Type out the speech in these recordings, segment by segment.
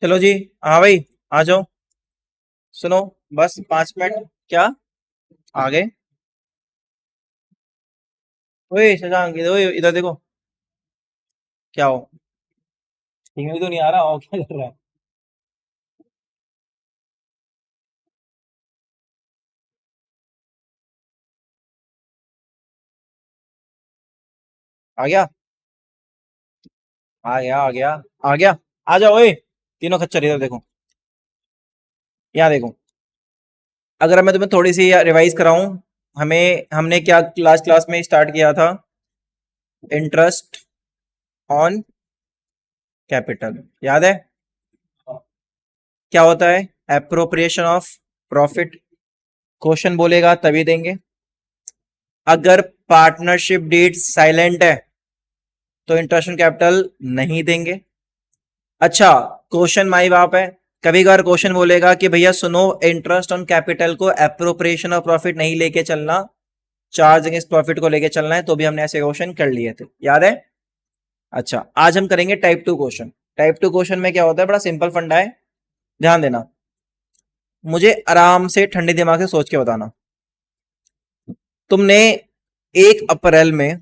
चलो जी। हाँ भाई, आ जाओ। सुनो, बस 5 मिनट। क्या? आ गए? ओए शशांक, इधर ओए, इधर देखो। क्या हो? ठीक है, तो नहीं आ रहा हो, क्या कर रहा है? आ गया? आ गया, आ गया। आ गया। आ जाओ ओए। तीनों खच्चर इधर देखो। यहाँ देखो। अगर मैं तुम्हें थोड़ी सी रिवाइज कराऊं, हमने क्या लास्ट क्लास में स्टार्ट किया था? इंटरेस्ट ऑन कैपिटल, याद है? क्या होता है? Appropriation of profit. क्वेश्चन बोलेगा तभी देंगे। अगर पार्टनरशिप डीड साइलेंट है तो इंटरेस्ट ऑन कैपिटल नहीं देंगे। अच्छा, क्वेश्चन माई बाप है। कभी कभार क्वेश्चन बोलेगा कि भैया सुनो, इंटरेस्ट ऑन कैपिटल को एप्रोप्रिएशन ऑफ प्रॉफिट नहीं लेके चलना, चार्ज अगेंस्ट प्रॉफिट को लेके चलना है। तो भी हमने ऐसे क्वेश्चन कर लिए थे, याद है? अच्छा, आज हम करेंगे type two question. Type two question में क्या होता है? बड़ा सिंपल फंडा है, ध्यान देना। मुझे आराम से ठंडे दिमाग से सोच के बताना। तुमने 1 अप्रैल में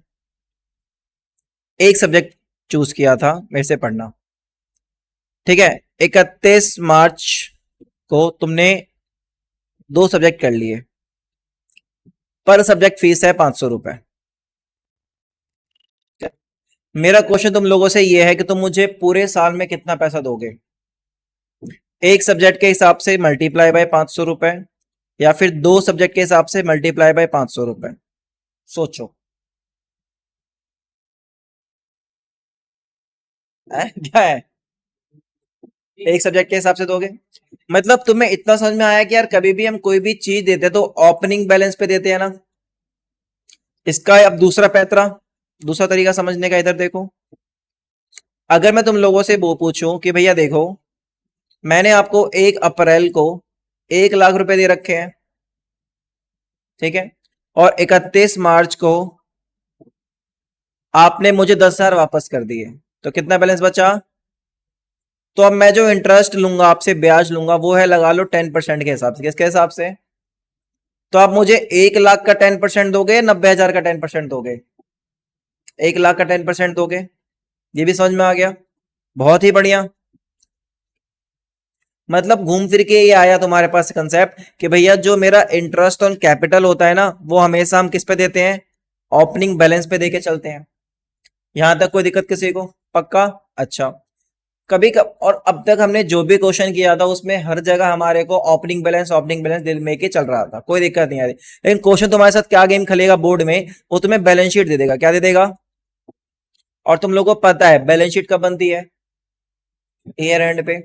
एक सब्जेक्ट चूज किया था मेरे से पढ़ना, ठीक है? 31 मार्च को तुमने 2 सब्जेक्ट कर लिए। पर सब्जेक्ट फीस है 500 रुपए। मेरा क्वेश्चन तुम लोगों से यह है कि तुम मुझे पूरे साल में कितना पैसा दोगे? एक सब्जेक्ट के हिसाब से मल्टीप्लाई बाय 500 रुपए, या फिर 2 सब्जेक्ट के हिसाब से मल्टीप्लाई बाय 500 रुपए। सोचो। क्या है? एक सब्जेक्ट के हिसाब से दोगे? मतलब तुम्हें इतना समझ में आया कि यार कभी भी हम कोई भी चीज देते हैं तो ओपनिंग बैलेंस पे देते हैं ना। इसका अब दूसरा पैतरा, दूसरा तरीका समझने का, इधर देखो। अगर मैं तुम लोगों से वो पूछूं कि भैया देखो, मैंने आपको 1 अप्रैल को 1 लाख रुपए दे रखे हैं, ठीक है? और 31 मार्च को आपने मुझे 10,000 वापस कर दिए, तो कितना बैलेंस बचा? तो अब मैं जो इंटरेस्ट लूंगा आपसे, ब्याज लूंगा, वो है, लगा लो 10% के हिसाब से। किसके हिसाब से? तो आप मुझे 1 लाख का 10% दोगे, 90,000 का 10% दोगे? 1 लाख का 10% दोगे। ये भी समझ में आ गया? बहुत ही बढ़िया। मतलब घूम फिर के ये आया तुम्हारे पास कंसेप्ट कि भैया जो मेरा इंटरेस्ट ऑन कैपिटल होता है ना, वो हमेशा हम किस पे देते हैं? ओपनिंग बैलेंस पे देके चलते हैं। यहां तक कोई दिक्कत किसी को? पक्का? अच्छा। कभी कब, और अब तक हमने जो भी क्वेश्चन किया था उसमें हर जगह हमारे को ओपनिंग बैलेंस दिल में के चल रहा था, कोई दिक्कत नहीं आ रही। लेकिन क्वेश्चन तुम्हारे साथ क्या गेम खेलेगा बोर्ड में, वो तुम्हें बैलेंस शीट दे देगा। क्या दे देगा? और तुम लोगों को पता है बैलेंस शीट कब बनती है? ईयर एंड पे।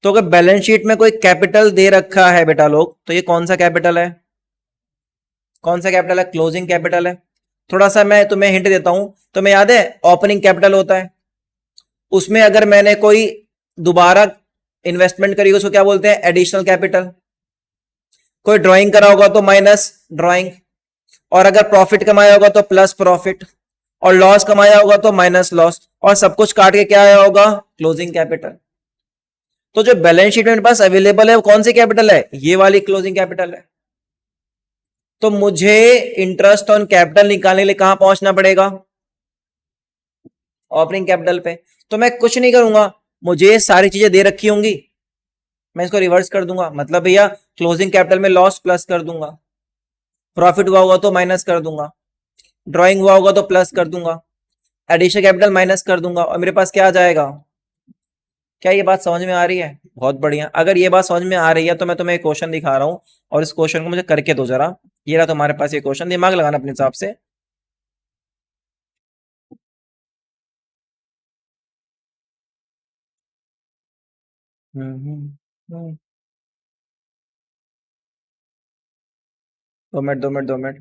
तो अगर बैलेंस शीट में कोई कैपिटल दे रखा है बेटा लोग, तो ये कौन सा कैपिटल है? कौन सा कैपिटल है? क्लोजिंग कैपिटल है। थोड़ा सा मैं तुम्हें हिंट देता हूं। तुम्हें याद है ओपनिंग कैपिटल होता है, उसमें अगर मैंने कोई दोबारा इन्वेस्टमेंट करी उसको क्या बोलते हैं? Additional capital. कोई ड्राइंग करा होगा तो माइनस ड्राइंग, और अगर प्रॉफिट कमाया होगा तो प्लस प्रॉफिट, और लॉस कमाया होगा तो माइनस लॉस, और सब कुछ काट के क्या आया होगा? Closing capital. तो जो बैलेंस शीट में मेरे पास अवेलेबल है वो कौन सी कैपिटल है? ये वाली क्लोजिंग कैपिटल है। तो मुझे इंटरेस्ट ऑन कैपिटल निकालने के लिए कहां पहुंचना पड़ेगा? ओपनिंग कैपिटल पे। तो मैं कुछ नहीं करूंगा, मुझे सारी चीजें दे रखी होंगी, मैं इसको रिवर्स कर दूंगा। मतलब भैया क्लोजिंग कैपिटल में लॉस प्लस कर दूंगा, प्रॉफिट हुआ होगा तो माइनस कर दूंगा, ड्राइंग हुआ होगा तो प्लस कर दूंगा, एडिशनल कैपिटल माइनस कर दूंगा, और मेरे पास क्या आ जाएगा? क्या ये बात समझ में आ रही है? बहुत बढ़िया। अगर ये बात समझ में आ रही है तो मैं तुम्हें एक क्वेश्चन दिखा रहा हूं, और इस क्वेश्चन को मुझे करके दो जरा। ये रहा तुम्हारे पास ये क्वेश्चन, दिमाग लगाना अपने हिसाब से। हम्म। 2 मिनट, 2 मिनट, 2 मिनट।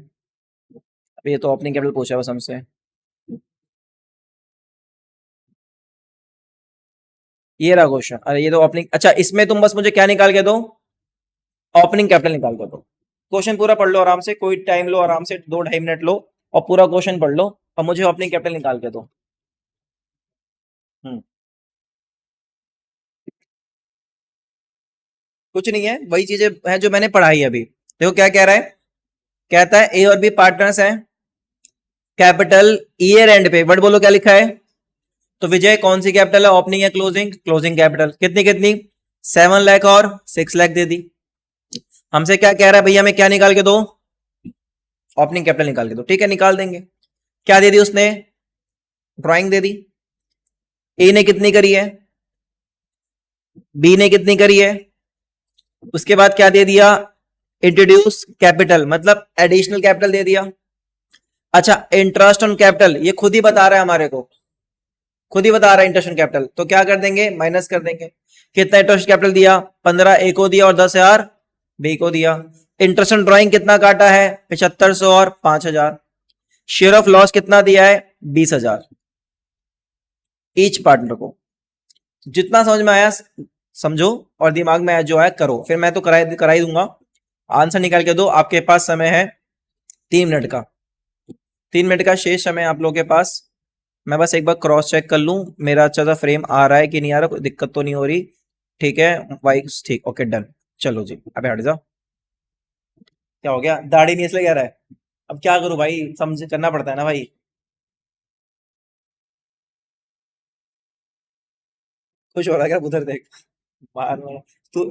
अब ये तो ओपनिंग कैपिटल पूछा है बस हमसे। ये रहा क्वेश्चन। अरे ये तो ओपनिंग, अच्छा इसमें तुम बस मुझे क्या निकाल के दो? ओपनिंग कैपिटल निकाल के दो। क्वेश्चन पूरा पढ़ लो आराम से, कोई टाइम लो आराम से, 2 ढाई मिनट लो, और पूरा क्वेश्चन पढ़ लो, और मुझे ओपनिंग कैपिटल निकाल के दो। हम्म। कुछ नहीं है, वही चीजें हैं जो मैंने पढ़ाई अभी। देखो क्या कह रहा है, कहता है ए और बी पार्टनर्स हैं, कैपिटल ईयर एंड पे, बट बोलो क्या लिखा है। तो विजय कौन सी कैपिटल है, ओपनिंग या क्लोजिंग, क्लोजिंग कैपिटल, कितनी कितनी, 7 लाख और 6 लाख दे दी। हमसे क्या कह रहा है भैया, हमें क्या निकाल के दो, ओपनिंग कैपिटल निकाल के दो। ठीक है, निकाल देंगे। क्या दे दी उसने, ड्राइंग दे दी। ए ने कितनी करी है, बी ने कितनी करी है, उसके बाद क्या दे दिया, इंट्रोड्यूस कैपिटल, मतलब एडिशनल कैपिटल दे दिया। अच्छा, इंटरेस्ट ऑन कैपिटल ये खुद ही बता रहा है हमारे को, खुद ही बता रहा है इंटरेस्ट ऑन कैपिटल, तो क्या कर देंगे, माइनस कर देंगे। कितना इंटरेस्ट कैपिटल दिया, 15 ए को दिया और 10,000 बी को दिया। इंटरेस्ट ऑन ड्राइंग कितना काटा है, 7500 और 5000। शेयर ऑफ लॉस कितना दिया है, 20,000 ईच पार्टनर को। जितना समझ में आया समझो, और दिमाग में जो आया करो, फिर मैं तो करा ही दूंगा। आंसर निकाल के दो, आपके पास समय है 3 मिनट का, 3 मिनट का शेष समय आप लोगों के पास। मैं बस एक बार क्रॉस चेक कर लूं मेरा अच्छा सा फ्रेम आ रहा है कि नहीं आ रहा, कोई दिक्कत तो नहीं हो रही। ठीक है, वाइस ठीक, ओके डन। चलो जी, अबे हट जाओ। क्या हो गया, दाढ़ी नहीं इसलिए कह रहा है। अब क्या करूं भाई, समझ करना पड़ता है ना भाई। खुश हो रहा है क्या, उधर देख, बाहर में तू।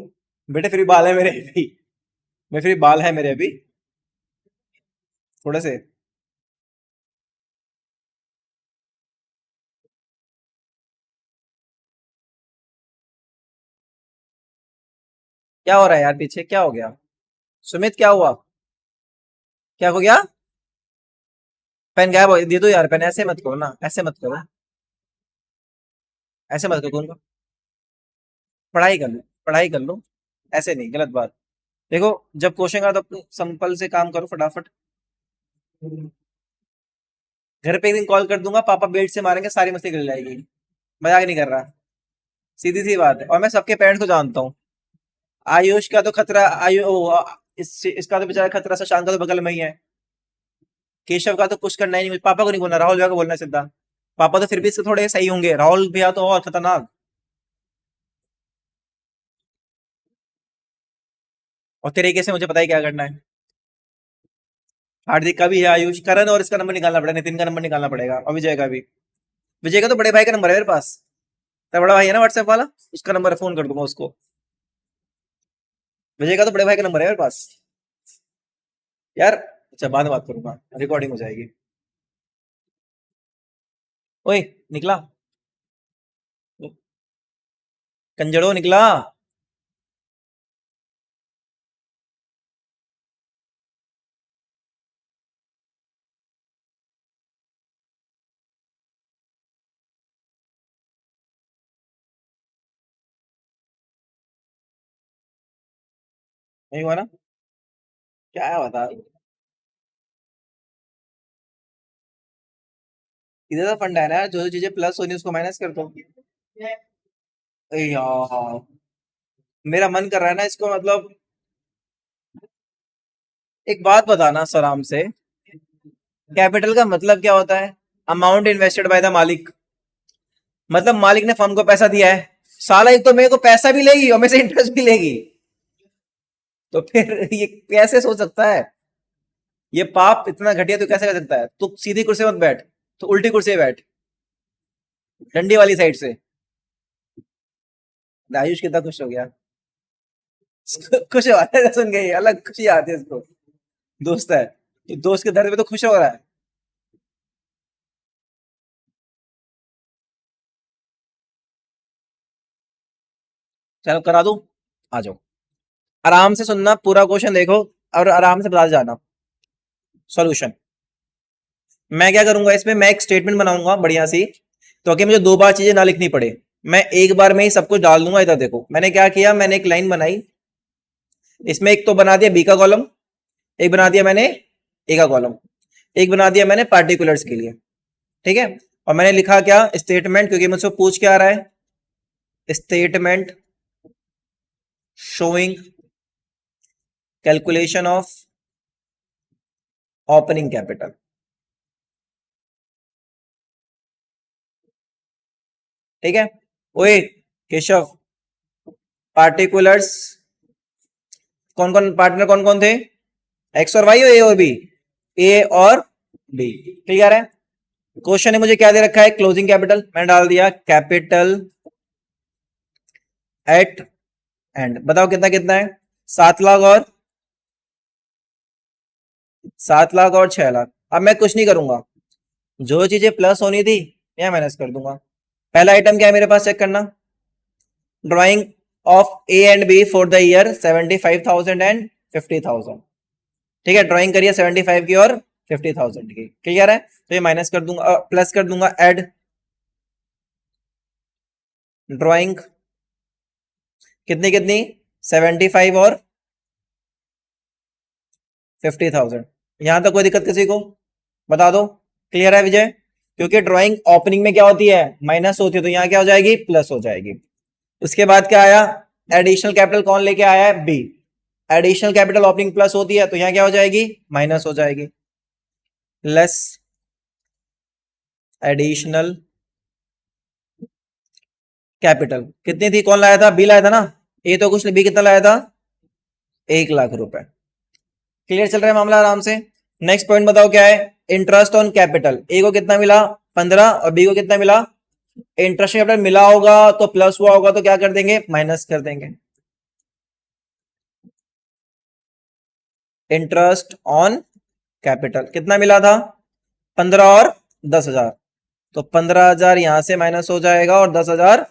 बेटे फिर भी बाल है मेरे अभी, मैं फिर भी बाल है मेरे अभी, थोड़े से। क्या हो रहा है यार पीछे, क्या हो गया, सुमित क्या हुआ, क्या हो गया। पेन गायब हो, दे दो यार पेन, ऐसे मत करो ना, ऐसे मत करो, ऐसे मत करो उनको। पढ़ाई कर लो, पढ़ाई कर लो, ऐसे नहीं, गलत बात। देखो, जब क्वेश्चन का तो सिंपल से काम करो फटाफट। घर पे एक दिन कॉल कर दूंगा, पापा बेल्ट से मारेंगे, सारी मस्ती कर जाएगी। मजाक नहीं कर रहा, सीधी सी बात है, और मैं सबके पेरेंट्स को जानता हूँ। आयुष का तो खतरा, इसका तो बेचारा खतरा, शशांक का तो बगल में ही है। केशव का तो कुछ करना ही नहीं, पापा को नहीं बोलना, राहुल भैया को बोलना है सीधा। पापा तो फिर भी इससे थोड़े सही होंगे, राहुल भैया तो और खतरनाक। और तरीके से मुझे पता ही क्या करना है। हार्दिक का भी है, आयुष, करण, और इसका नंबर निकालना पड़ेगा, नितिन का नंबर निकालना पड़ेगा, और विजय का भी। विजय का तो बड़े भाई का नंबर है मेरे पास, तेरा बड़ा भाई है ना व्हाट्सएप वाला, उसका नंबर है, फोन कर दूंगा उसको। विजय का तो बड़े भाई का नंबर है मेरे पास यार। अच्छा, बाद में बात करूंगा, रिकॉर्डिंग हो जाएगी। ओए, निकला, कंजड़ो निकला। नहीं हुआ ना, क्या है बता। इधर तो फंडा है ना यार, जो जो चीजें प्लस होनी उसको माइनस कर दो। ए यार, मेरा मन कर रहा है ना इसको, मतलब एक बात बताना सराम से, कैपिटल का मतलब क्या होता है, अमाउंट इन्वेस्टेड बाय द मालिक। मतलब मालिक ने फर्म को पैसा दिया है, साला एक तो मेरे को पैसा भी लेगी और मेरे से इंटरेस्ट भी लेगी, तो फिर ये कैसे सोच सकता है, ये पाप इतना घटिया तो कैसे कर सकता है। तू सीधी कुर्सी मत बैठ, तो उल्टी कुर्सी पे बैठ, डंडी वाली साइड से। आयुष कितना खुश हो गया, खुश हो रहा है सुन के, अलग खुशी आती है इसको, दोस्त है तो दोस्त के दर्द पे तो खुश हो रहा है। चलो करा दूं, आ जाओ, आराम से सुनना, पूरा क्वेश्चन देखो और आराम से बता जाना सॉल्यूशन। मैं क्या करूंगा इसमें, मैं एक स्टेटमेंट बनाऊंगा बढ़िया सी, तो कि मुझे 2 बार चीजें ना लिखनी पड़े, मैं एक बार में ही सब कुछ डाल दूंगा। इधर देखो मैंने क्या किया, मैंने एक लाइन बनाई, इसमें एक तो बना दिया बी का कॉलम, एक बना दिया मैंने ए का कॉलम, एक बना दिया मैंने पार्टिकुलर्स के लिए। ठीक है, और मैंने लिखा क्या, स्टेटमेंट, क्योंकि मुझसे पूछ क्या आ रहा है, statement showing calculation of opening capital. ठीक है, ओए केशव, पार्टिकुलर्स कौन कौन पार्टनर कौन कौन थे? एक्स और वाई और ए और बी? ए और बी। क्लियर है? क्वेश्चन ने मुझे क्या दे रखा है? क्लोजिंग कैपिटल मैंने डाल दिया, कैपिटल एट एंड। बताओ कितना कितना है? 7 लाख और 7 लाख और 6 लाख। अब मैं कुछ नहीं करूंगा, जो चीजें प्लस होनी थी मैं माइनस कर दूंगा। पहला आइटम क्या है मेरे पास? चेक करना, drawing of A and B for the year 75,000 and 50,000। ठीक है, ड्राइंग करिए 75 की और 50,000 की। क्लियर है? तो ये माइनस कर दूंगा, प्लस कर दूंगा, ऐड ड्राइंग कितनी कितनी? 75 और 50,000। यहां तक कोई दिक्कत किसी को? बता दो। क्लियर है विजय? क्योंकि ड्राइंग ओपनिंग में क्या होती है? माइनस होती है, तो यहां क्या हो जाएगी? प्लस हो जाएगी। उसके बाद क्या आया? एडिशनल कैपिटल कौन लेके आया है? B. Additional capital opening plus होती है, तो यहां क्या हो जाएगी? माइनस हो जाएगी। लेस एडिशनल कैपिटल कितनी थी? कौन लाया था? बी लाया था ना। ए तो कुछ नहीं, बी कितना लाया था? 1 लाख रुपए। क्लियर चल रहा है मामला आराम से? नेक्स्ट पॉइंट बताओ क्या है? Interest on capital. ए को कितना मिला? 15 और बी को कितना मिला? इंटरेस्ट कैपिटल मिला होगा तो प्लस हुआ होगा तो क्या कर देंगे? माइनस कर देंगे। इंटरेस्ट ऑन कैपिटल कितना मिला था? 15 और 10,000। तो 15,000 यहां से माइनस हो जाएगा और 10,000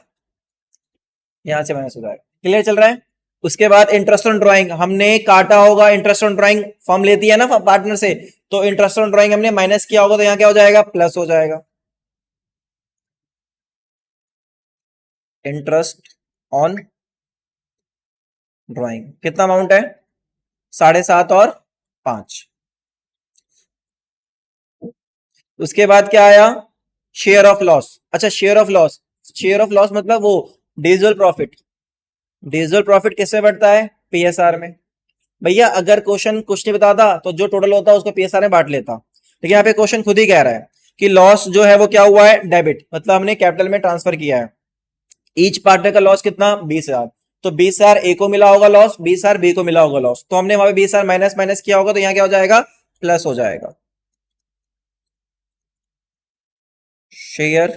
यहां से माइनस हो जाएगा। क्लियर चल रहा है? उसके बाद इंटरेस्ट ऑन ड्राइंग हमने काटा होगा, इंटरेस्ट ऑन ड्राइंग फॉर्म लेती है ना पार्टनर से, तो इंटरेस्ट ऑन ड्राइंग हमने माइनस किया होगा तो यहाँ क्या हो जाएगा? प्लस हो जाएगा। इंटरेस्ट ऑन ड्राइंग कितना अमाउंट है? 7.5 और 5। उसके बाद क्या आया? Share of loss. अच्छा, share of loss, share of loss मतलब वो डिविजिबल प्रॉफिट। डिविजिबल प्रॉफिट किससे बढ़ता है? पीएसआर में। भैया अगर क्वेश्चन कुछ नहीं बताता तो जो टोटल होता है उसको पीएसआर में बांट लेता, लेकिन यहाँ पे क्वेश्चन खुद ही कह रहा है कि लॉस जो है वो क्या हुआ है? डेबिट, मतलब हमने कैपिटल में ट्रांसफर किया है। ईच पार्टनर का लॉस कितना? 20,000। तो 20,000 ए को मिला होगा लॉस, 20,000 बी को मिला होगा लॉस, तो हमने वहां पे 20,000 माइनस माइनस किया होगा तो यहाँ क्या हो जाएगा? प्लस हो जाएगा। शेयर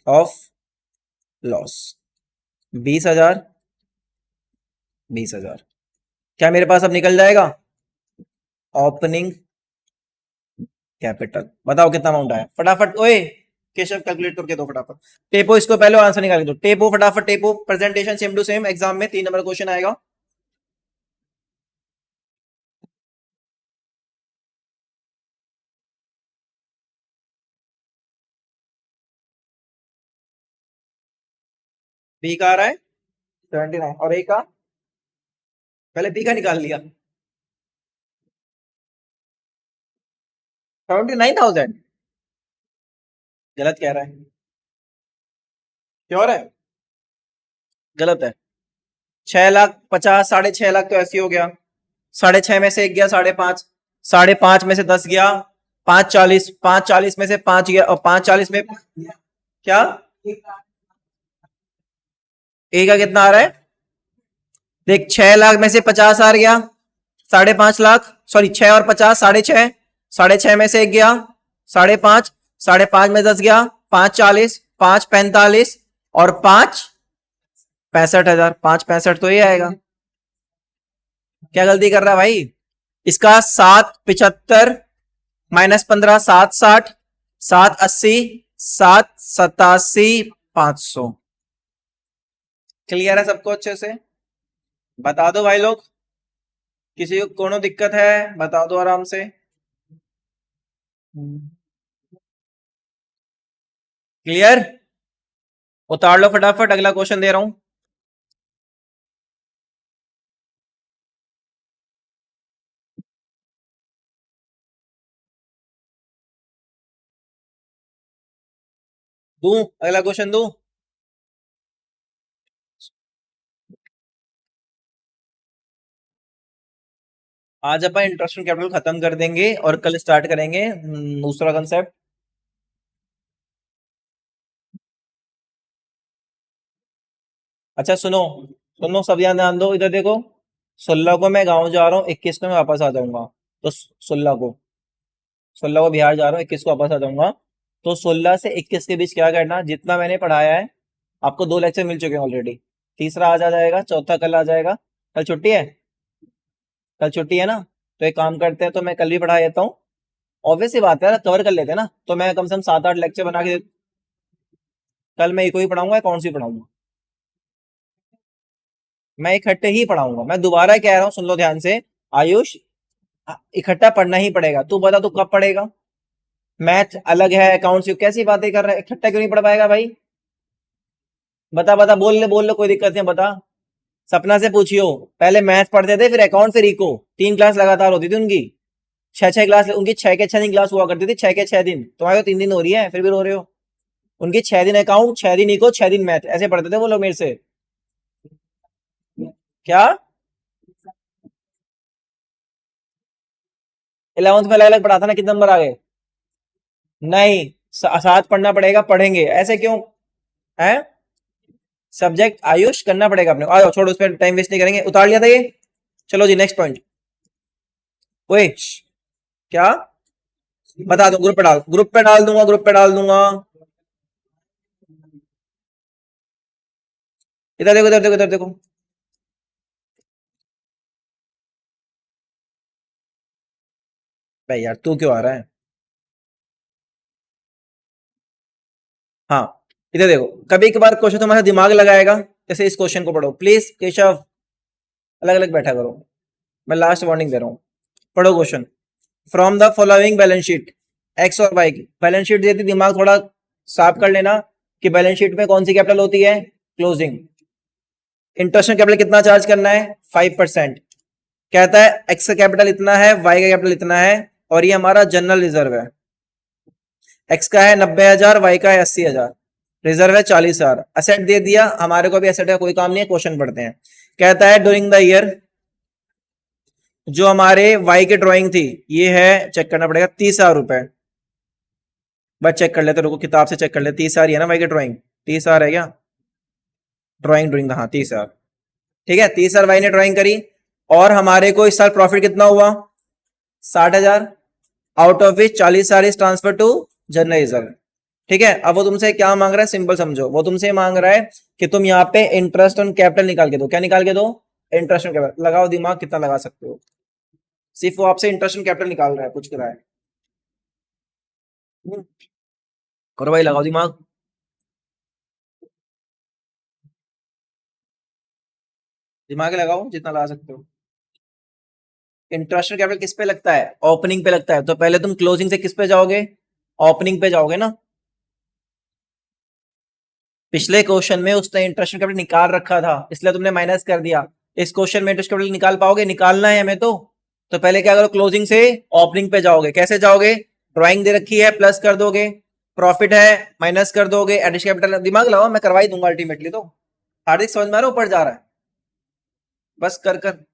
ऑफ लॉस 20,000, 20,000 क्या मेरे पास अब निकल जाएगा? ओपनिंग कैपिटल बताओ कितना अमाउंट आया? फटाफट ओए केशव कैलकुलेट करके दो फटाफट। टेपो इसको पहले आंसर निकाल के दो। टेपो फटाफट, टेपो presentation same to same, exam में 3 नंबर क्वेश्चन आएगा। बी का आ रहा है 79 और ए का? पहले बी का निकाल लिया। 79,000 गलत कह रहा है। श्योर है? गलत है। 6,50,000, 6.5 लाख तो ऐसे ही हो गया। 6.5 में से एक गया 5.5, 5.5 में से 10 गया 5.40, 5.40 में से 5 गया और 5.40 में क्या? ए का कितना आ रहा है? देख 6 लाख में से 50 आ गया, 5.5 लाख, सॉरी 6 और 50 6.5, 6.5 में से एक गया 5.5, 5.5 में 10 गया 5.40, 5.45 और 5.65,000। 5.65 तो ये आएगा। क्या गलती कर रहा है भाई? इसका 7.75 -15 7.60, 7.80, 7.87, 500। क्लियर है सबको अच्छे से? बता दो भाई लोग, किसी को कोनो दिक्कत है बता दो आराम से। क्लियर? उतार लो फटाफट, अगला क्वेश्चन दे रहा हूं। दूं अगला क्वेश्चन दूं? आज अपन इंटरेस्ट कैपिटल खत्म कर देंगे और कल स्टार्ट करेंगे दूसरा कंसेप्ट। अच्छा सुनो, सुनो सब ध्यान ध्यान दो, इधर देखो। 16 को मैं गाँव जा रहा हूँ, 21 को मैं वापस आ जाऊंगा। तो 16 को बिहार जा रहा हूँ, 21 को वापस आ जाऊंगा। तो 16 से 21 के बीच क्या करना, जितना मैंने पढ़ाया है, आपको 2 लेक्चर मिल चुके हैं ऑलरेडी। तीसरा आज आ जाएगा, चौथा कल आ जाएगा। कल छुट्टी है? कल छुट्टी है ना? तो एक काम करते हैं, तो मैं कल भी पढ़ा देता हूँ। ऑब्वियस सी बात है, कवर कर लेते हैं ना। तो मैं कम से कम 7-8 लेक्चर बना के कल मैं इको ही पढ़ाऊंगा, कौन सी पढ़ाऊंगा? मैं इकट्ठे ही पढ़ाऊंगा। मैं दोबारा कह रहा हूँ, सुन लो ध्यान से। आयुष, इकट्ठा पढ़ना ही पड़ेगा। तू बता, तू कब पढ़ेगा? मैथ अलग है, अकाउंट्स, कैसी बातें कर रहा है? इकट्ठा क्यों नहीं पढ़ पाएगा भाई? बता बता, बोल ले, कोई दिक्कत नहीं है, बता। सपना से पूछियो। पहले मैथ पढ़ते थे, फिर अकाउंट, फिर इको। 3 क्लास लगातार होती थी उनकी। 6-6 क्लास उनकी, 6 के 6 दिन क्लास हुआ करती थी, 6 के 6 दिन। तुम्हारे तो 3 दिन हो रही है, फिर भी रो रहे हो। उनकी 6 दिन अकाउंट, 6 दिन इको, 6 दिन मैथ, ऐसे पढ़ते थे वो लोग मेरे से। क्या? 11th में अलग अलग पढ़ा था ना, कितने नंबर आ गए? नहीं, साथ पढ़ना पड़ेगा, पढ़ेंगे, ऐसे क्यों? है? सब्जेक्ट आयुष करना पड़ेगा अपने को। आओ छोड़ो, उस पर टाइम वेस्ट नहीं करेंगे, उतार लिया था ये। चलो जी, नेक्स्ट पॉइंट। ओए क्या? बता दो, ग्रुप पे डाल दूंगा, ग्रुप पे डाल दूंगा। इधर देखो, इधर देखो, इधर देखो। भाई यार, तू क्यों आ रहा है? हाँ, इधर देखो। कभी कभार क्वेश्चन तुम्हारा दिमाग लगाएगा। जैसे इस क्वेश्चन को पढ़ो प्लीज केशव, अलग अलग बैठा करो। मैं लास्ट वार्निंग दे रहा हूँ। पढ़ो question. From the following balance sheet, x और वाई की बैलेंस शीट देती, दिमाग थोड़ा साफ कर लेना कि बैलेंस शीट में कौन सी कैपिटल होती है, क्लोजिंग। इंटरेस्ट कैपिटल कितना चार्ज करना है, 5%। कहता है एक्स का कैपिटल इतना है, वाई का कैपिटल इतना है, और ये हमारा जनरल रिजर्व है। एक्स का है 90,000, वाई का है 80,000, रिजर्व है 40,000। असेट दे दिया, हमारे को भी असेट का कोई काम नहीं है। क्वेश्चन पढ़ते हैं। कहता है ड्यूरिंग द ईयर, जो हमारे वाई की ड्राइंग थी, ये है, चेक करना पड़ेगा, 30,000 रुपए। बस चेक कर लेते, रुको किताब से चेक कर ले। 30,000 ही है ना वाई की ड्राइंग? 30,000 है क्या? ड्राइंग, हाँ 30,000। ठीक है, 30,000 वाई ने ड्राइंग करी। और हमारे को इस साल प्रॉफिट कितना हुआ, 60,000। Out of which 40,000 is transfer to general reserve. ठीक है, अब वो तुमसे क्या मांग रहा है, सिंपल समझो। वो तुमसे मांग रहा है कि तुम यहाँ पे इंटरेस्ट ऑन कैपिटल निकाल के दो। क्या निकाल के दो? Interest on capital. लगाओ दिमाग, कितना लगा सकते हो। सिर्फ वो आपसे इंटरेस्ट ऑन कैपिटल निकाल रहा है, पूछ रहा है। हम्म, करो भाई, लगाओ दिमाग। दिमाग लगाओ जितना लगा सकते हो। इंटरेस्ट ऑन कैपिटल किस पे लगता है, ओपनिंग पे लगता है। तो पहले तुम क्लोजिंग से किस पे जाओगे, ओपनिंग पे जाओगे ना। पिछले क्वेश्चन में उसने इंटरेस्ट ऑन कैपिटल निकाल रखा था, इसलिए तुमने माइनस कर दिया। इस क्वेश्चन में इंटरेस्ट कैपिटल निकाल पाओगे? निकालना है हमें तो पहले क्या करो, क्लोजिंग से ओपनिंग पे जाओगे। कैसे जाओगे? ड्राइंग दे रखी है, प्लस कर दोगे। प्रॉफिट है, माइनस कर दोगे। एडिशन कैपिटल, दिमाग लगाओ, मैं करवा ही दूंगा अल्टीमेटली। तो हार्दिक समझ में आ रहा है, ऊपर जा रहा है? बस कर कर।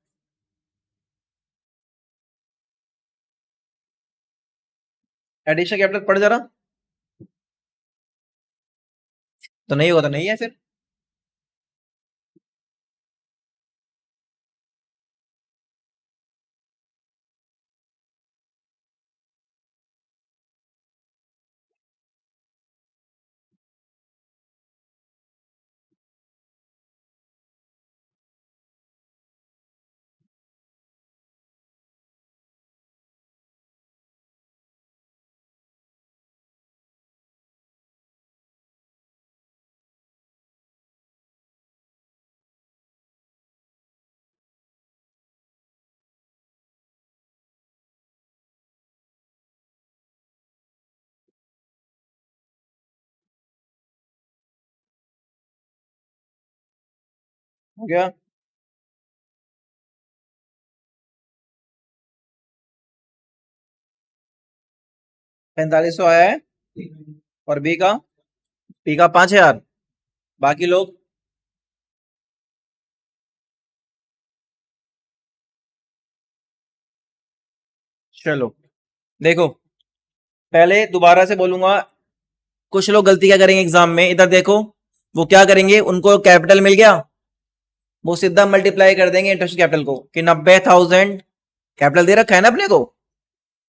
एडिशन कैपिटल पढ़ जरा। तो नहीं होगा तो नहीं है फिर। हो गया? 4500 आया है। और बी का 5,000। बाकी लोग? चलो देखो, पहले दोबारा से बोलूंगा। कुछ लोग गलती क्या करेंगे एग्जाम में, इधर देखो। वो क्या करेंगे, उनको कैपिटल मिल गया, वो सीधा मल्टीप्लाई कर देंगे इंटरेस्ट कैपिटल को कि 90,000 कैपिटल दे रखा है ना अपने को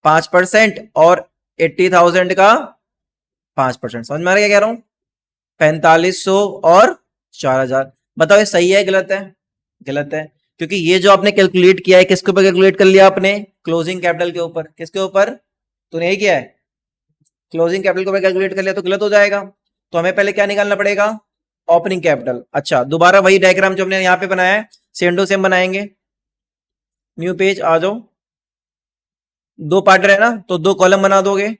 5% और 80,000 का 5%। समझ में आ रहा है क्या कह रहा हूं? 4500 और 4,000। बताओ ये सही है गलत है? गलत है, क्योंकि ये जो आपने कैलकुलेट किया है किसके ऊपर कैलकुलेट कर लिया आपने? क्लोजिंग कैपिटल के ऊपर। किसके ऊपर? तूने यही किया है, क्लोजिंग कैपिटल के ऊपर कैलकुलेट कर लिया तो गलत हो जाएगा। तो हमें पहले क्या निकालना पड़ेगा? Opening capital. अच्छा, दोबारा वही डायग्राम जो हमने यहाँ पे बनाया है सेम टू सेम बनाएंगे। न्यू पेज आ जाओ। दो पार्टर है ना, तो दो कॉलम बना दोगे।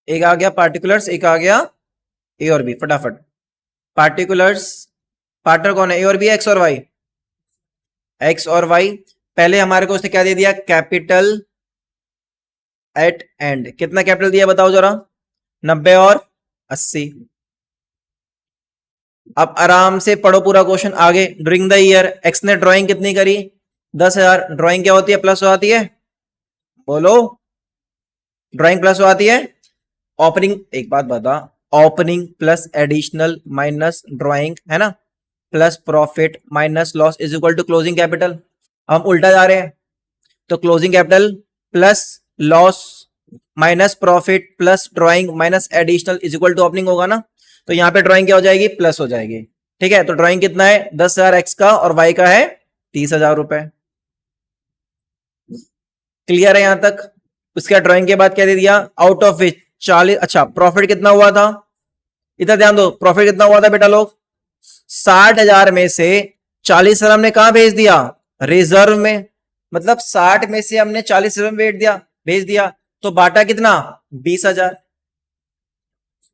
एक आ गया पार्टिकुलर्स, एक आ गया ए और बी। फटाफट पार्टिकुलर्स। पार्टनर कौन है? ए और बी, एक्स और वाई? एक्स और वाई। पहले हमारे को उसने क्या दे दिया? Capital eight and. कितना कैपिटल दिया बताओ जरा? 90 और 80। अब आराम से पढ़ो पूरा क्वेश्चन आगे। ड्यूरिंग द ईयर एक्स ने ड्राइंग कितनी करी? 10,000। ड्राइंग क्या होती है? प्लस हो आती है? बोलो, ड्राइंग प्लस हो आती है। ओपनिंग, एक बात बता, opening plus additional minus drawing है ना, plus profit minus loss is equal to closing capital. हम उल्टा जा रहे हैं, तो closing capital plus loss minus profit plus drawing minus additional is equal to opening होगा ना। तो यहां पे ड्राइंग क्या हो जाएगी? प्लस हो जाएगी। ठीक है, तो ड्राइंग कितना है? 10,000 एक्स का और वाई का है 30,000 रुपए। क्लियर है यहां तक? उसका ड्राइंग के बाद क्या दे दिया? आउट ऑफ विच 40। अच्छा, प्रॉफिट कितना हुआ था? इधर ध्यान दो, प्रॉफिट कितना हुआ था बेटा लोग? 60,000 में से 40,000 हमने कहां भेज दिया? रिजर्व में। मतलब 60 में से हमने 40,000 भेज दिया। तो बाटा कितना? 20,000।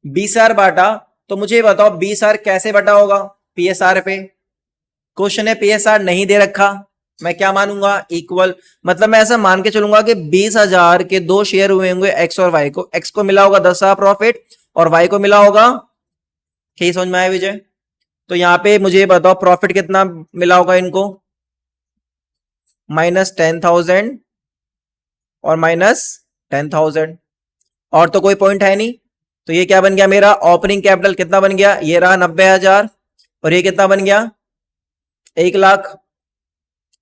20,000 बाटा। तो मुझे बताओ 20,000 कैसे बटा होगा? पीएसआर पे। क्वेश्चन है पीएसआर नहीं दे रखा, मैं क्या मानूंगा? इक्वल। मतलब मैं ऐसा मान के चलूंगा कि 20,000 के दो शेयर हुए होंगे एक्स और वाई को। एक्स को मिला होगा 10,000 प्रॉफिट और वाई को मिला होगा, क्या समझ में आया विजय? तो यहां पे मुझे बताओ प्रॉफिट कितना मिला होगा इनको? -10,000 और -10,000। और तो कोई पॉइंट है नहीं। तो ये क्या बन गया मेरा? ओपनिंग कैपिटल कितना बन गया? ये रहा 90,000 और ये कितना बन गया? 1,00,000।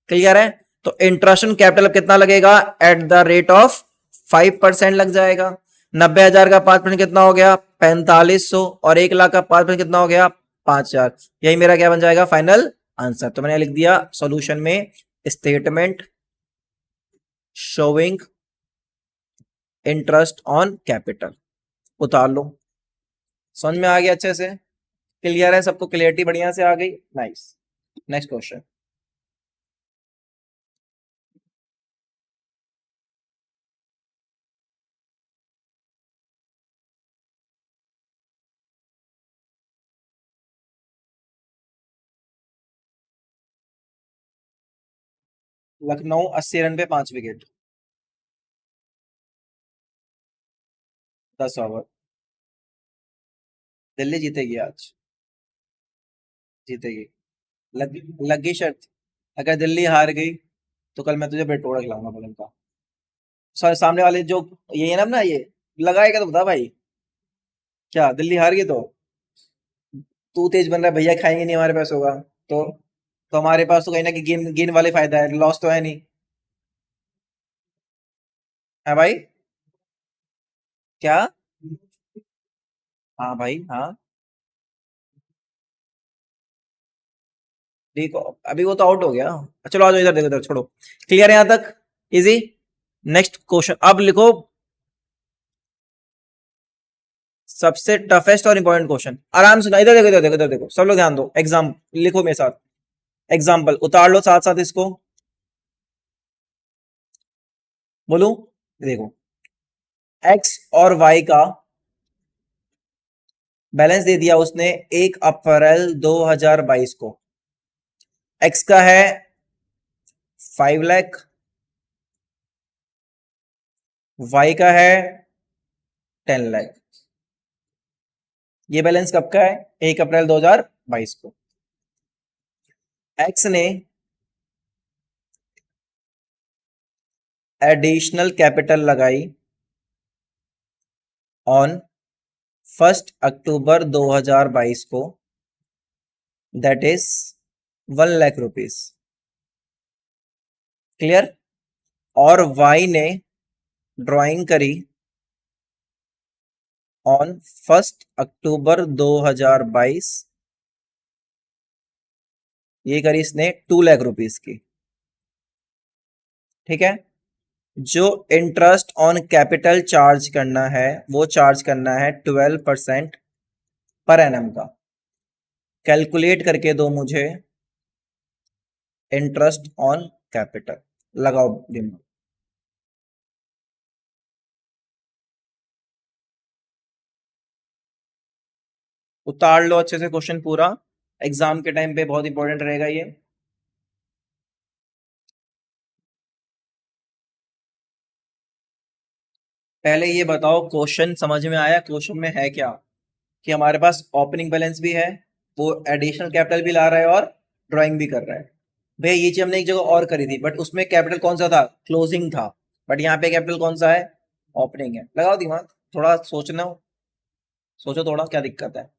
क्लियर है? तो इंटरेस्ट कैपिटल कितना लगेगा? एट द रेट ऑफ 5% लग जाएगा। 90,000 का 5% कितना हो गया? 4500। और 1,00,000 का 5% कितना हो गया? 5,000। यही मेरा क्या बन जाएगा? Final answer. तो मैंने लिख दिया सॉल्यूशन में statement showing interest on capital. उतार लो। समझ में आ गया अच्छे से? क्लियर है सबको? क्लियरिटी बढ़िया से आ गई? Nice. Next question. Lucknow 80 run पे 5 विकेट। 10 ओवर। दिल्ली जीतेगी आज। जीतेगी। लग लगी शर्त। अगर दिल्ली हार गई तो कल मैं तुझे बेटोड़ा खिलाऊंगा बदल का। सामने वाले जो ये है ना ये लगाएगा तो बता भाई। क्या दिल्ली हार गई तू तेज बन रहा है? भैया खाएंगे नहीं हमारे पैसों का। तो तो हमारे पास तो कहीं ना कहीं गेन गेन वाले फायदा है, लॉस तो है नहीं। है भाई? क्या? हाँ भाई हाँ। देखो अभी वो तो आउट हो गया। चलो आ जाओ इधर, देखो इधर छोड़ो। क्लियर है यहां तक? इजी। नेक्स्ट क्वेश्चन अब लिखो। सबसे टफेस्ट और इंपॉर्टेंट क्वेश्चन आराम से इधर देखो, इधर देखो, इधर देखो, सब लोग ध्यान दो। एग्जाम लिखो मेरे साथ। एग्जाम्पल उतार लो साथ साथ इसको। बोलूं? देखो, एक्स और वाई का बैलेंस दे दिया उसने 1 अप्रैल 2022 को। एक्स का है 5 लाख, वाई का है 10 लाख। ये बैलेंस कब का है? 1 अप्रैल 2022 को। एक्स ने एडिशनल कैपिटल लगाई ऑन 1 अक्टूबर 2022 को, that is 1 lakh rupees. Clear. और वाई ने ड्राइंग करी ऑन 1 अक्टूबर 2022, ये करी इसने 2 लाख रुपीज की। ठीक है। जो इंटरेस्ट ऑन कैपिटल चार्ज करना है वो चार्ज करना है 12% पर एनम का। कैलकुलेट करके दो मुझे इंटरेस्ट ऑन कैपिटल। लगाओ दिमाग। उतार लो अच्छे से क्वेश्चन पूरा, एग्जाम के टाइम पे बहुत इंपॉर्टेंट रहेगा ये। पहले ये बताओ क्वेश्चन समझ में आया? क्वेश्चन में है क्या कि हमारे पास ओपनिंग बैलेंस भी है, वो एडिशनल कैपिटल भी ला रहा है और ड्राइंग भी कर रहा है। भैया ये चीज हमने एक जगह और करी थी, बट उसमें कैपिटल कौन सा था? क्लोजिंग था। बट यहाँ पे कैपिटल कौन सा है? ओपनिंग है। लगाओ दिमाग, थोड़ा सोचना हो, सोचो थोड़ा क्या दिक्कत है।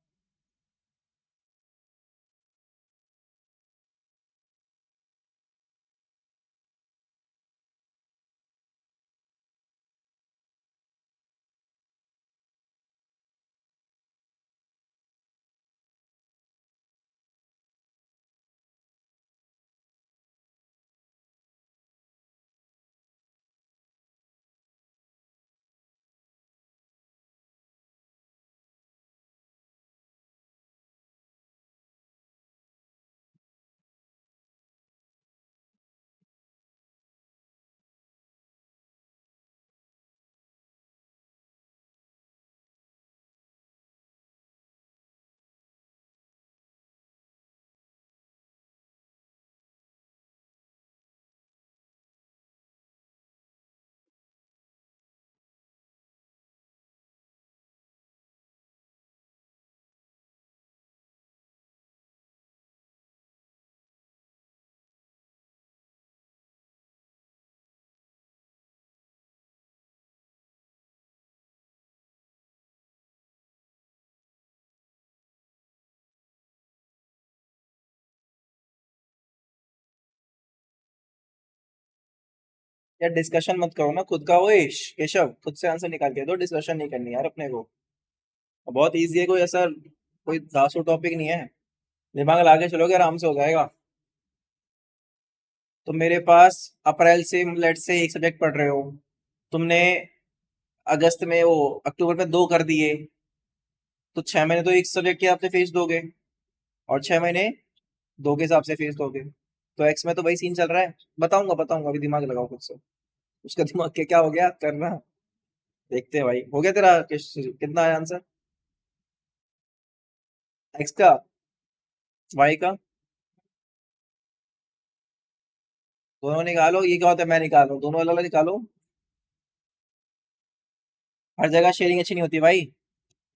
यार डिस्कशन मत करो ना खुद का। ओए केशव, खुद से आंसर निकाल के दो, डिस्कशन नहीं करनी यार अपने को। बहुत इजी है, कोई ऐसा कोई धांसू टॉपिक नहीं है। दिमाग लगा के चलोगे आराम से हो जाएगा। तो मेरे पास अप्रैल से लेट से एक सब्जेक्ट पढ़ रहे हो तुमने, अगस्त में वो अक्टूबर में दो कर दिए, तो 6 महीने तो एक सब्जेक्ट के हिसाब से फीस दोगे, और 6 महीने दो के हिसाब से फीस दोगे। तो एक्स में तो वही सीन चल रहा है। बताऊंगा बताऊंगा, अभी दिमाग लगाओ खुद से। उसका दिमाग के क्या हो गया करना, देखते हैं भाई। हो गया तेरा कितना आया आंसर? एक्स का, वाई का, दोनों निकालो। ये क्या होता है मैं निकालूं? दोनों अलग अलग निकालो। हर जगह शेयरिंग अच्छी नहीं होती भाई।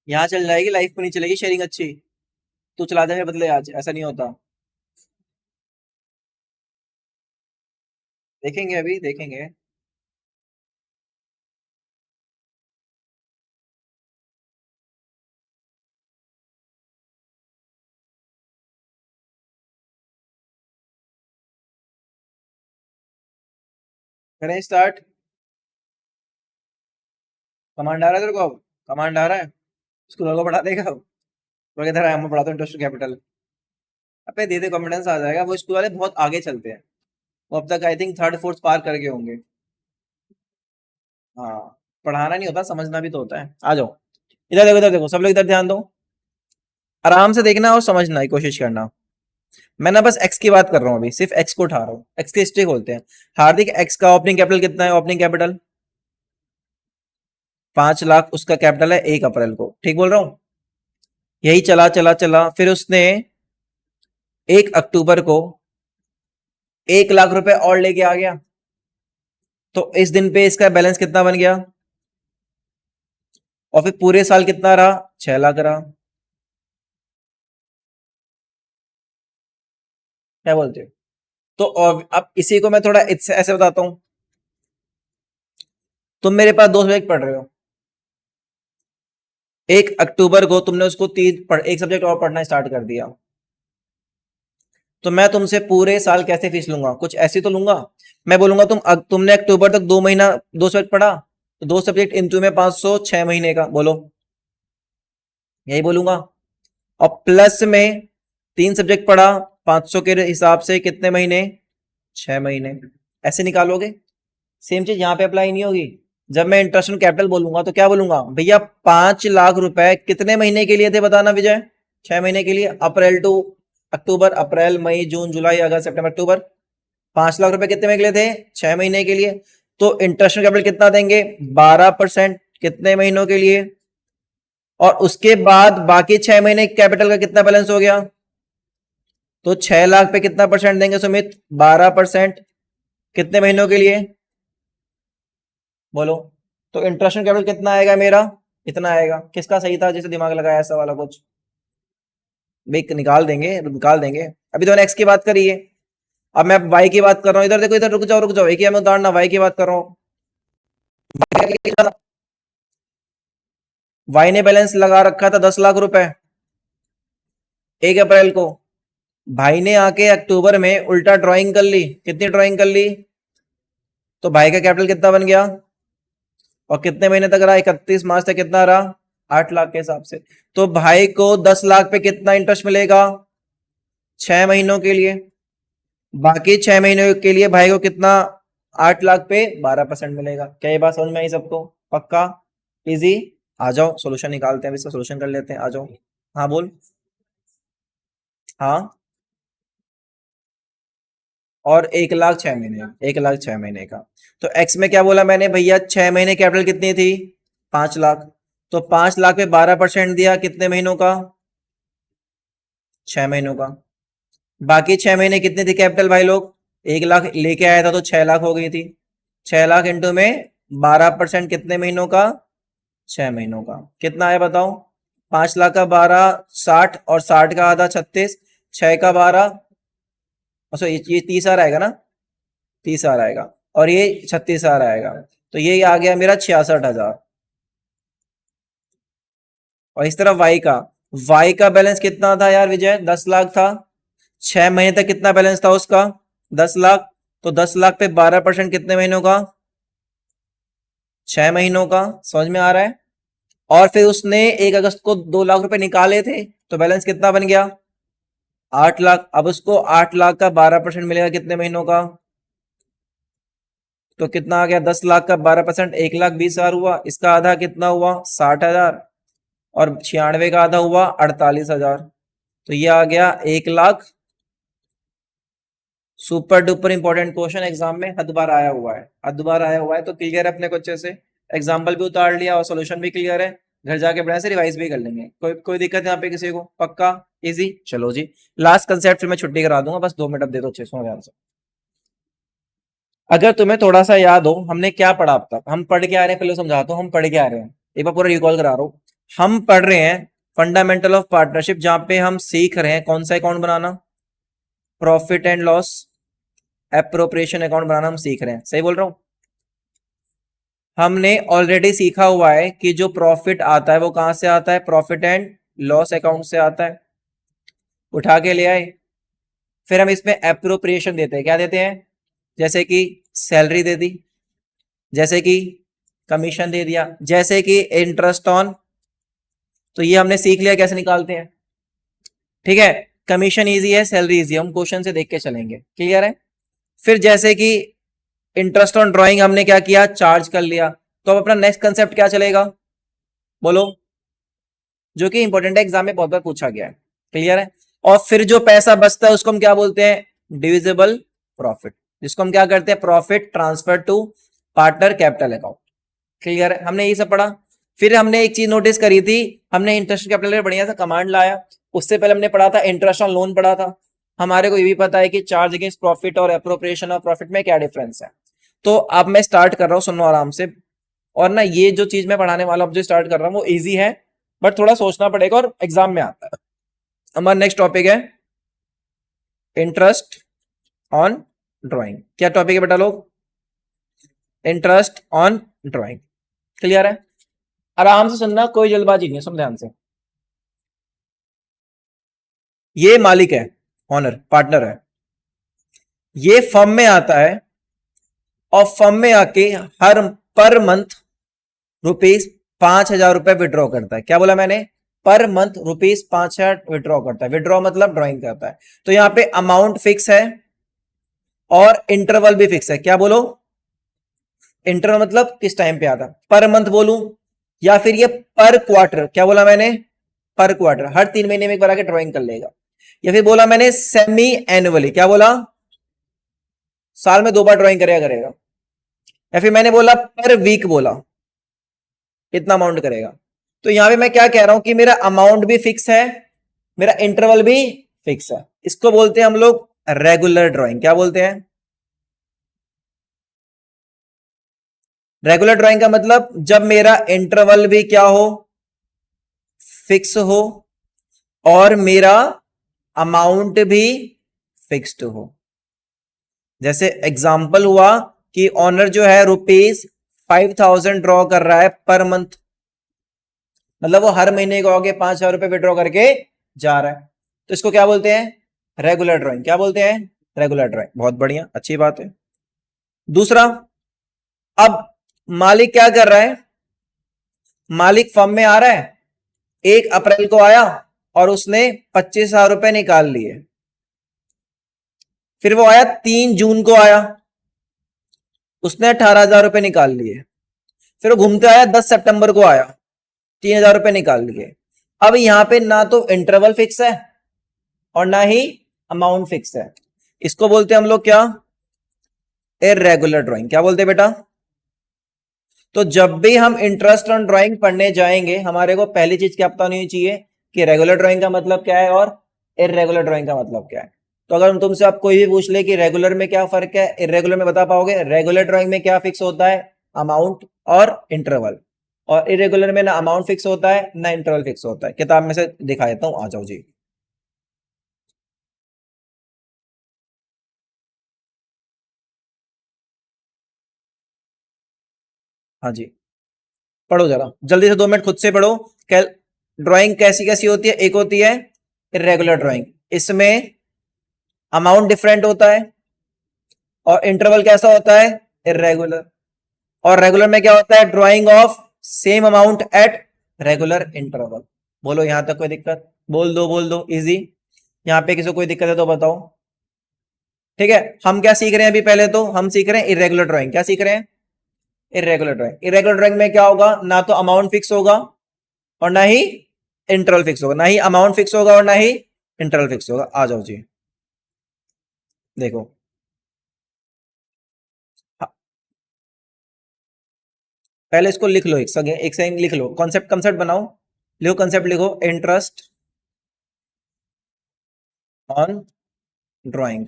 यहाँ चल जाएगी, लाइफ में नहीं चलेगी शेयरिंग अच्छी। तू चला जा मेरे बदले आज, ऐसा नहीं होता। देखेंगे, अभी देखेंगे। करें स्टार्ट। कमांड आ रहा है तेरे को अब? कमांड आ रहा है? स्कूल को पढ़ा देगा अब? तो इधर आया, मैं पढ़ाता हूँ इंटरेस्ट कैपिटल। अबे दे दे, कॉन्फिडेंस आ जाएगा। वो स्कूल वाले बहुत आगे चलते हैं। वो अब तक आई थिंक थर्ड फोर्थ पार कर गए होंगे। हाँ। पढ़ाना नहीं होता, समझना भी तो होता है। आ जाओ, इधर देखो, इधर देखो, सब लोग इधर ध्यान दो। आराम से देखना और समझना की कोशिश करना। मैं ना बस एक्स की बात कर रहा हूँ, अभी सिर्फ एक्स को उठा रहा हूँ। एक्स की हिस्ट्री खोलते हैं। हार्दिक, एक्स का ओपनिंग कैपिटल कितना है? ओपनिंग कैपिटल 5 लाख उसका कैपिटल है 1 अप्रैल को। ठीक बोल रहा हूँ? यही चला चला चला, फिर उसने 1 अक्टूबर को 1 लाख रुपए और लेके आ गया। तो इस दिन पे इसका बैलेंस कितना बन गया? और फिर पूरे साल कितना रहा? 6 लाख रहा। क्या बोलते हो? तो और अब इसी को मैं थोड़ा इससे ऐसे बताता हूं। तुम मेरे पास 2 सब्जेक्ट पढ़ रहे हो, 1 अक्टूबर को तुमने उसको एक सब्जेक्ट और पढ़ना स्टार्ट कर दिया, तो मैं तुमसे पूरे साल कैसे फीस लूंगा? कुछ ऐसी तो लूंगा। मैं बोलूंगा तुमने अक्टूबर तक 2 महीना 2 सब्जेक्ट पढ़ा, तो 2 सब्जेक्ट इंटू में 500, 6 महीने का, बोलो, यही बोलूंगा। और प्लस में 3 सब्जेक्ट पढ़ा, 500 के हिसाब से कितने महीने? 6 महीने। ऐसे निकालोगे। सेम चीज यहां पे अप्लाई नहीं होगी। जब मैं इंटरेस्ट ऑन कैपिटल बोलूंगा तो क्या बोलूंगा? भैया 5 लाख रुपए कितने महीने के लिए थे बताना विजय? 6 महीने के लिए। अप्रैल टू अक्टूबर, अप्रैल मई जून जुलाई अगस्त सितंबर अक्टूबर। 5 लाख रुपए कितने महीने के लिए थे? 6 महीने के लिए। तो इंटरेस्ट ऑन कैपिटल कितना देंगे? 12%। कितने महीनों के लिए? और उसके बाद बाकी 6 महीने कैपिटल का कितना बैलेंस हो गया? तो 6 लाख पे कितना परसेंट देंगे सुमित? 12%। कितने महीनों के लिए? बोलो। तो इंटरेस्ट कैपिटल कितना आएगा मेरा? इतना आएगा। किसका सही था जिसे दिमाग लगाया ऐसा वाला कुछ? भाई निकाल देंगे। अभी तो एक्स की बात करी है, अब मैं वाई की बात कर रहा हूँ। इधर देखो, इधर रुक जाओ, एक ही मैं उदाहरण वाई की बात कर रहा हूँ। वाई ने बैलेंस लगा रखा था 10 लाख रुपए 1 अप्रैल को। भाई ने आके अक्टूबर में उल्टा ड्राइंग कर ली। कितनी ड्राइंग कर ली? तो भाई का कैपिटल कितना बन गया? और कितने महीने तक रहा? 31 मार्च तक कितना रहा? 8 लाख के हिसाब से। तो भाई को 10 लाख पे कितना इंटरेस्ट मिलेगा? 6 महीनों के लिए। बाकी 6 महीनों के लिए भाई को कितना? 8 लाख पे 12% मिलेगा। क्या ये बात समझ में आई सबको? पक्का? इजी। आ जाओ सोल्यूशन निकालते हैं, इसका सोल्यूशन कर लेते हैं, आ जाओ। हाँ बोल। हाँ। और 1 लाख 6 महीने, 1 लाख 6 महीने का। तो एक्स में क्या बोला मैंने भैया? 6 महीने कैपिटल कितनी थी? 5 लाख। तो 5 लाख पे 12% दिया, कितने महीनों का? 6 महीनों का। बाकी 6 महीने कितनी थी कैपिटल भाई लोग? 1 लाख लेके आया था तो 6 लाख हो गई थी। 6 लाख इंटू में 12% कितने महीनों का? 6 महीनों का। कितना आया बताओ? 5 लाख का 12, 60, और 60 का आधा 36, 6 का 12, अच्छा ये 30 आएगा ना? 30 आएगा, और ये 36 आएगा। तो ये आ गया मेरा 66,000। और इस तरफ वाई का बैलेंस कितना था यार विजय? 10 लाख था। 6 महीने तक कितना बैलेंस था उसका? 10 लाख। तो 10 लाख पे 12% कितने महीनों का? 6 महीनों का। समझ में आ रहा है? और फिर उसने 1 अगस्त को 2 लाख रुपए निकाले थे, तो बैलेंस कितना बन गया? 8 लाख। अब उसको 8 लाख का 12% मिलेगा कितने महीनों का? तो कितना आ गया? 10 लाख का 12%, 1,20,000 हुआ। इसका आधा कितना हुआ? 60,000। और 96 का आधा हुआ 48,000। तो ये आ गया 1 lakh. Super duper important question exam में हद बार आया हुआ है, हद बार आया हुआ है। तो क्लियर है अपने को अच्छे से? एग्जाम्पल भी उतार लिया और सोल्यूशन भी क्लियर है। घर जाके बढ़िया से रिवाइज भी कर लेंगे। कोई दिक्कत यहाँ पे किसी को? पक्का? इजी। चलो जी, लास्ट कंसेप्ट फिर मैं छुट्टी करा दूंगा, बस 2 मिनट अब दे दो अच्छे से ध्यान से। अगर तुम्हें थोड़ा सा याद हो हमने क्या पढ़ा अब तक, हम पढ़ के आ रहे हैं, पहले समझाता हूँ हम पढ़ के आ रहे हैं, एक बार पूरा रिकॉल करा रहा हूँ। हम पढ़ रहे हैं फंडामेंटल ऑफ पार्टनरशिप, जहां पे हम सीख रहे हैं कौन सा अकाउंट बनाना? Profit and loss appropriation account बनाना हम सीख रहे हैं। सही बोल रहा हूं? हमने ऑलरेडी सीखा हुआ है कि जो प्रॉफिट आता है वो कहां से आता है? प्रॉफिट एंड लॉस अकाउंट से आता है। उठा के ले आए। फिर हम इसमें एप्रोप्रिएशन देते हैं। क्या देते हैं? जैसे कि सैलरी दे दी, जैसे कि कमीशन दे दिया, जैसे कि इंटरेस्ट ऑन। तो ये हमने सीख लिया कैसे निकालते हैं। ठीक है? कमीशन इजी है, सैलरी इजी है, हम क्वेश्चन से देख के चलेंगे। क्लियर है? फिर जैसे कि इंटरेस्ट ऑन ड्राइंग हमने क्या किया? चार्ज कर लिया। तो अब अपना नेक्स्ट कंसेप्ट क्या चलेगा? बोलो। जो कि इंपॉर्टेंट है, एग्जाम में बहुत बार पूछा गया है। क्लियर है? और फिर जो पैसा बचता है उसको हम क्या बोलते हैं? डिविजिबल प्रॉफिट, जिसको हम क्या करते हैं? Profit transfer to partner capital account. Clear है? हमने ये सब पढ़ा। फिर हमने एक चीज नोटिस करी थी, हमने इंटरेस्ट कैपिटल बढ़िया सा कमांड लाया। उससे पहले हमने पढ़ा था इंटरेस्ट ऑन लोन पढ़ा था। हमारे को ये भी पता है कि चार्ज अगेंस्ट प्रॉफिट और अप्रोप्रिएशन ऑफ प्रॉफिट में क्या डिफरेंस है। तो अब मैं स्टार्ट कर रहा हूं, सुनो आराम से। और ना ये जो चीज मैं पढ़ाने वाला हूं, जो स्टार्ट कर रहा हूं वो इजी है, बट थोड़ा सोचना पड़ेगा और एग्जाम में आता है। हमारा नेक्स्ट टॉपिक है इंटरेस्ट ऑन ड्राइंग। क्या टॉपिक है बेटा लोग? Interest on drawing. क्लियर है? आराम से सुनना, कोई जल्दबाजी नहीं है, सुन ध्यान से। ये मालिक है, ऑनर, पार्टनर है, ये फर्म में आता है और फर्म में आके हर पर मंथ रुपीज 5,000 रुपए विड्रॉ करता है। क्या बोला मैंने? पर मंथ रुपीज 5,000 विड्रॉ करता है। विड्रॉ मतलब ड्रॉइंग करता है। तो यहां पे अमाउंट फिक्स है और इंटरवल भी फिक्स है। क्या बोलो? इंटरवल मतलब किस टाइम पे आता, पर मंथ बोलूं या फिर ये पर क्वार्टर? क्या बोला मैंने? पर क्वार्टर, हर 3 महीने में एक बार आके ड्रॉइंग कर लेगा। या फिर बोला मैंने सेमी एनुअली, क्या बोला? साल में 2 बार ड्रॉइंग करेगा करेगा। या फिर मैंने बोला पर वीक, बोला इतना अमाउंट करेगा। तो यहां पे मैं क्या कह रहा हूं कि मेरा अमाउंट भी फिक्स है, मेरा इंटरवल भी फिक्स है। इसको बोलते हैं हम लोग रेगुलर ड्राइंग। क्या बोलते हैं? रेगुलर ड्राइंग का मतलब जब मेरा इंटरवल भी क्या हो, फिक्स हो, और मेरा अमाउंट भी फिक्स्ड हो। जैसे एग्जाम्पल हुआ कि ऑनर जो है ₹5,000 ड्रॉ कर रहा है पर मंथ, मतलब वो हर महीने को आगे 5,000 रुपए विड्रॉ करके जा रहा है। तो इसको क्या बोलते हैं? Regular drawing. क्या बोलते हैं? Regular drawing. बहुत बढ़िया, अच्छी बात है। दूसरा, अब मालिक क्या कर रहा है? मालिक फर्म में आ रहा है, 1 अप्रैल को आया और उसने 25,000 रुपए निकाल लिए। फिर वो आया 3 जून को आया, उसने 18,000 रुपए निकाल लिए। फिर वो घूमते आया 10 सितंबर को आया, 3,000 रुपए निकाल लिए। अब यहां पे ना तो इंटरवल फिक्स है और ना ही अमाउंट फिक्स है। इसको बोलते हैं हम लोग क्या? Irregular drawing. क्या बोलते हैं बेटा? तो जब भी हम इंटरेस्ट ऑन ड्राइंग पढ़ने जाएंगे, हमारे को पहली चीज क्या पता होनी चाहिए कि रेगुलर ड्राइंग का मतलब क्या है और इर्रेगुलर ड्राइंग का मतलब क्या है। तो अगर तुमसे आप कोई भी पूछ ले कि रेगुलर में क्या फर्क है, इर्रेगुलर में बता पाओगे? रेगुलर ड्राइंग में क्या फिक्स होता है? अमाउंट और इंटरवल। और इरेगुलर में ना अमाउंट फिक्स होता है ना इंटरवल फिक्स होता है। किताब में से दिखा देता हूं, आ जाओ जी। हाँ जी, पढ़ो जरा जल्दी से, 2 मिनट खुद से पढ़ो। ड्राइंग कैसी कैसी होती है? एक होती है इरेगुलर ड्राइंग, इसमें अमाउंट डिफरेंट होता है, और इंटरवल कैसा होता है? इरेगुलर। और रेगुलर में क्या होता है? Drying of same amount at regular interval. बोलो यहां तक कोई दिक्कत? बोल दो बोल दो, इजी। यहां पे किसी को कोई दिक्कत है तो बताओ। ठीक है, हम क्या सीख रहे हैं अभी? पहले तो हम सीख रहे हैं इरेगुलर ड्राइंग। क्या सीख रहे हैं? Irregular drawing. इरेगुलर ड्राइंग में क्या होगा? ना तो अमाउंट फिक्स होगा और ना ही इंटरवल फिक्स होगा, ना ही अमाउंट फिक्स होगा और ना ही इंटरवल फिक्स होगा। आ जाओ जी, देखो। हाँ, पहले इसको लिख लो, एक सेकंड लिख लो, कॉन्सेप्ट कंसेप्ट बनाओ। लिखो कंसेप्ट, लिखो इंटरेस्ट ऑन ड्राइंग।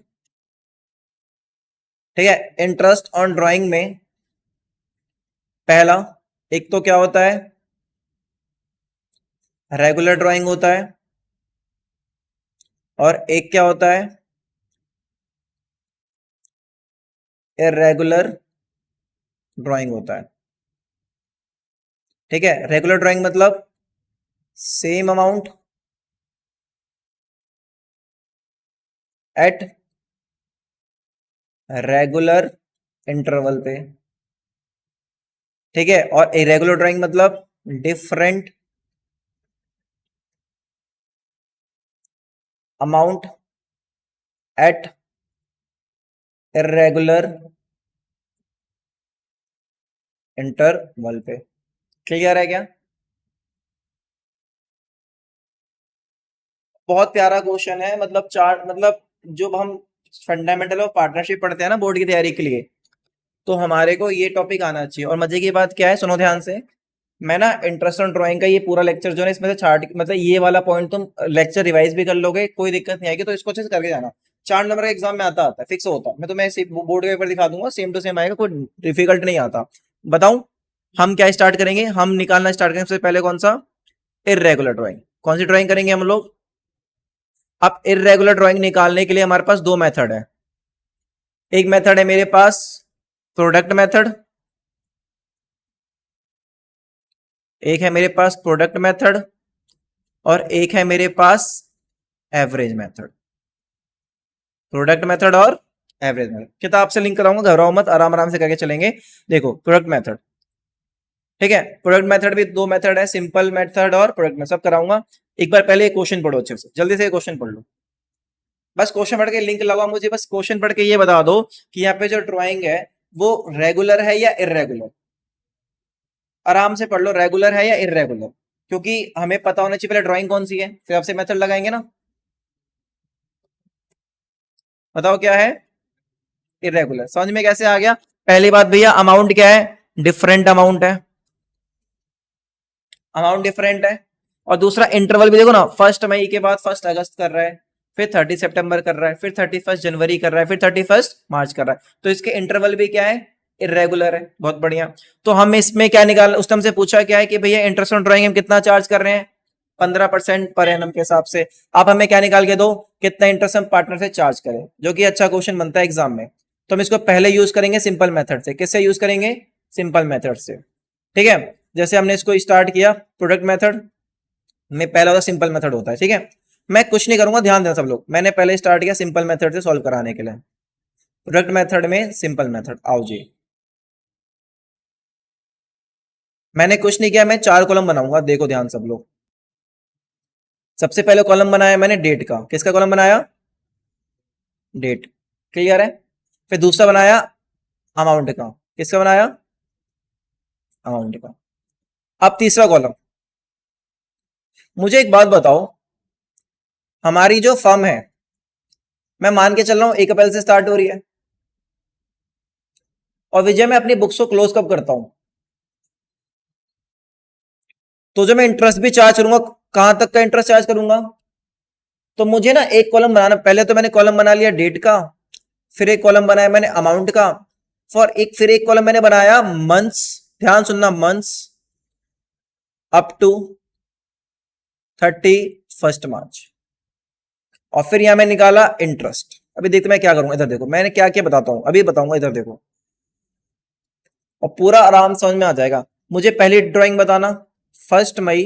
ठीक है, इंटरेस्ट ऑन ड्राइंग में पहला, एक तो क्या होता है? रेगुलर ड्राइंग होता है, और एक क्या होता है? इरेगुलर ड्राइंग होता है। ठीक है, रेगुलर ड्राइंग मतलब same amount at regular interval पे। ठीक है, और इरेगुलर ड्राइंग मतलब different amount at irregular interval पे। क्लियर है क्या? बहुत प्यारा क्वेश्चन है, मतलब चार, मतलब जो हम फंडामेंटल ऑफ पार्टनरशिप पढ़ते हैं ना बोर्ड की तैयारी के लिए, तो हमारे को ये टॉपिक आना चाहिए। और मजे की बात क्या है, सुनो ध्यान से। मैं ना इंटरेस्ट ऑन ड्राइंग का ये पूरा लेक्चर जो है इसमें से चार्ट, मतलब ये वाला पॉइंट तुम लेक्चर रिवाइज भी कर लोगे, कोई दिक्कत नहीं आएगी। तो इसको अच्छे से करके जाना। 4 नंबर का एग्जाम में आता आता है, फिक्स होता है। मैं तुम्हें बोर्ड के पेपर दिखा दूंगा, सेम टू सेम आएगा, कोई डिफिकल्ट नहीं आता। बताऊं हम क्या स्टार्ट करेंगे? हम निकालना स्टार्ट करेंगे सबसे पहले कौन सा? Irregular drawing. कौन सी ड्राइंग करेंगे हम लोग? अब इरेगुलर ड्राइंग निकालने के लिए हमारे पास 2 मेथड है। एक मेथड है मेरे पास प्रोडक्ट मेथड, एक है मेरे पास प्रोडक्ट मेथड और एक है मेरे पास एवरेज मेथड। प्रोडक्ट मेथड और एवरेज मेथड किताब से लिंक कराऊंगा, घबराओ मत, आराम आराम से करके चलेंगे। देखो प्रोडक्ट मेथड, ठीक है, प्रोडक्ट मेथड भी दो मेथड है, सिंपल मेथड और प्रोडक्ट मेथड, सब कराऊंगा। एक बार पहले क्वेश्चन पढ़ो अच्छे से, जल्दी से क्वेश्चन पढ़ लो। बस क्वेश्चन पढ़ के लिंक लगाओ, मुझे बस क्वेश्चन पढ़ के ये बता दो कि यहाँ पे जो ड्राइंग है वो रेगुलर है या इरेगुलर। आराम से पढ़ लो, रेगुलर है या इरेगुलर, क्योंकि हमें पता होना चाहिए पहले ड्राइंग कौन सी है, फिर आपसे मेथड लगाएंगे ना। बताओ क्या है, इरेगुलर। समझ में कैसे आ गया? पहली बात भैया, अमाउंट क्या है, डिफरेंट अमाउंट है, अमाउंट डिफरेंट है। और दूसरा इंटरवल भी देखो ना, 1 मई के बाद 1 अगस्त कर रहा है, फिर 30 सितंबर कर रहा है, फिर 31 जनवरी कर रहा है, फिर 31 मार्च कर रहा है, तो इसके इंटरवल भी क्या है, इरेगुलर है। बहुत बढ़िया। तो हम इसमें क्या निकाल, उस टाइम से पूछा क्या है कि भैया इंटरेस्ट ऑन ड्राइंग हम कितना चार्ज कर रहे हैं, 15% पर एनम के हिसाब से। आप हमें क्या निकाल के दो, कितना इंटरेस्ट हम पार्टनर से चार्ज करें, जो कि अच्छा क्वेश्चन बनता है एग्जाम में। तो हम इसको पहले यूज करेंगे सिंपल मेथड से। किससे यूज करेंगे, सिंपल मेथड से, ठीक है। जैसे हमने इसको स्टार्ट किया, प्रोडक्ट मेथड में पहला होता सिंपल मेथड होता है, ठीक है। मैं कुछ नहीं करूंगा, ध्यान देना सब लोग, मैंने पहले स्टार्ट किया सिंपल मेथड से सॉल्व कराने के लिए। प्रोडक्ट मेथड में सिंपल मेथड, आओ जी। मैंने कुछ नहीं किया, मैं 4 कॉलम बनाऊंगा, देखो ध्यान सब लोग। सबसे पहले कॉलम बनाया मैंने डेट का, किसका कॉलम बनाया, डेट, क्लियर है। फिर दूसरा बनाया अमाउंट का, किसका बनाया, अमाउंट का। अब तीसरा कॉलम, मुझे एक बात बताओ, हमारी जो फर्म है, मैं मान के चल रहा हूं 1 अप्रैल से स्टार्ट हो रही है, और विजय मैं अपनी बुक्स को क्लोज कब करता हूं, तो जो मैं इंटरेस्ट भी चार्ज करूंगा, कहां तक का इंटरेस्ट चार्ज करूंगा। तो मुझे ना एक कॉलम बनाना, पहले तो मैंने कॉलम बना लिया डेट का, फिर एक कॉलम बनाया मैंने अमाउंट का, फिर एक कॉलम मैंने बनाया मंथ्स, ध्यान सुनना, मंथ्स अप टू 31 मार्च, और फिर यहां मैं निकाला इंटरेस्ट। अभी देखते मैं क्या करूंगा, इधर देखो मैंने क्या क्या बताता हूं, अभी बताऊंगा, इधर देखो, और पूरा आराम समझ में आ जाएगा। मुझे पहली ड्राइंग बताना, 1 मई,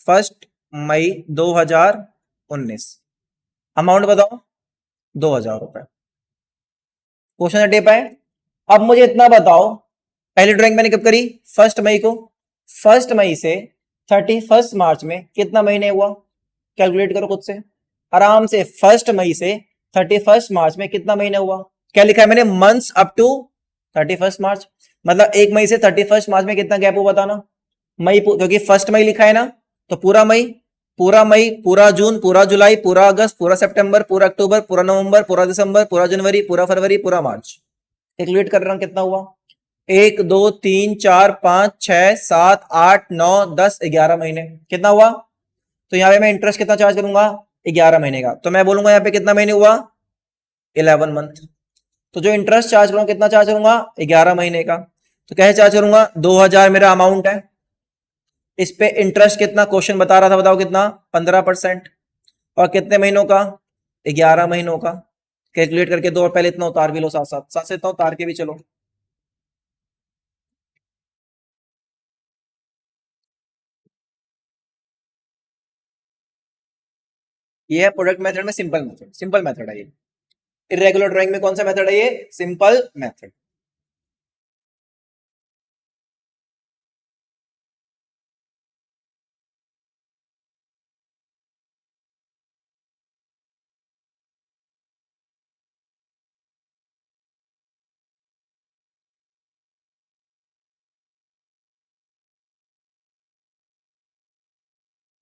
1 मई 2019, अमाउंट बताओ, 2000 रुपए, क्वेश्चन टेप है। अब मुझे इतना बताओ, पहली ड्राइंग मैंने कब करी, 1 मई को, 1 मई से 31 मार्च में कितना महीने हुआ, कैलकुलेट करो खुद से आराम से। 1 मई से 31 मार्च में कितना महीने हुआ, क्या लिखा है मैंने, मंथ्स अप टू 31 मार्च, मतलब 1 मई से 31 मार्च में कितना गैप हुआ बताना। मई, क्योंकि 1 मई लिखा है ना, तो पूरा मई, पूरा मई, पूरा जून, पूरा जुलाई, पूरा अगस्त, पूरा सितंबर, पूरा अक्टूबर, पूरा नवंबर, पूरा दिसंबर, पूरा जनवरी, पूरा फरवरी, पूरा मार्च। कैलकुलेट कर रहा हूं कितना हुआ, 1 2 3 4 5 6 7 8 9 10 11 महीने, कितना हुआ। तो यहाँ पे मैं इंटरेस्ट कितना चार्ज करूंगा, 11 महीने का, तो मैं बोलूंगा यहाँ पे कितना महीने हुआ, 11 मंथ। तो जो इंटरेस्ट चार्ज करूंगा कितना चार्ज करूंगा, 11 महीने का। तो कैसे चार्ज करूंगा, 2000 मेरा अमाउंट है, इस पे इंटरेस्ट कितना क्वेश्चन बता रहा था, बताओ कितना, 15%, और कितने महीनों का, 11 महीनों का। कैलकुलेट करके दो, और पहले इतना उतार भी लो, साथ साथ साथ से इतना उतार के भी चलो। ये है प्रोडक्ट मेथड में सिंपल मेथड, सिंपल मेथड है ये। इरेगुलर ड्राइंग में कौन सा मेथड है ये, सिंपल मेथड।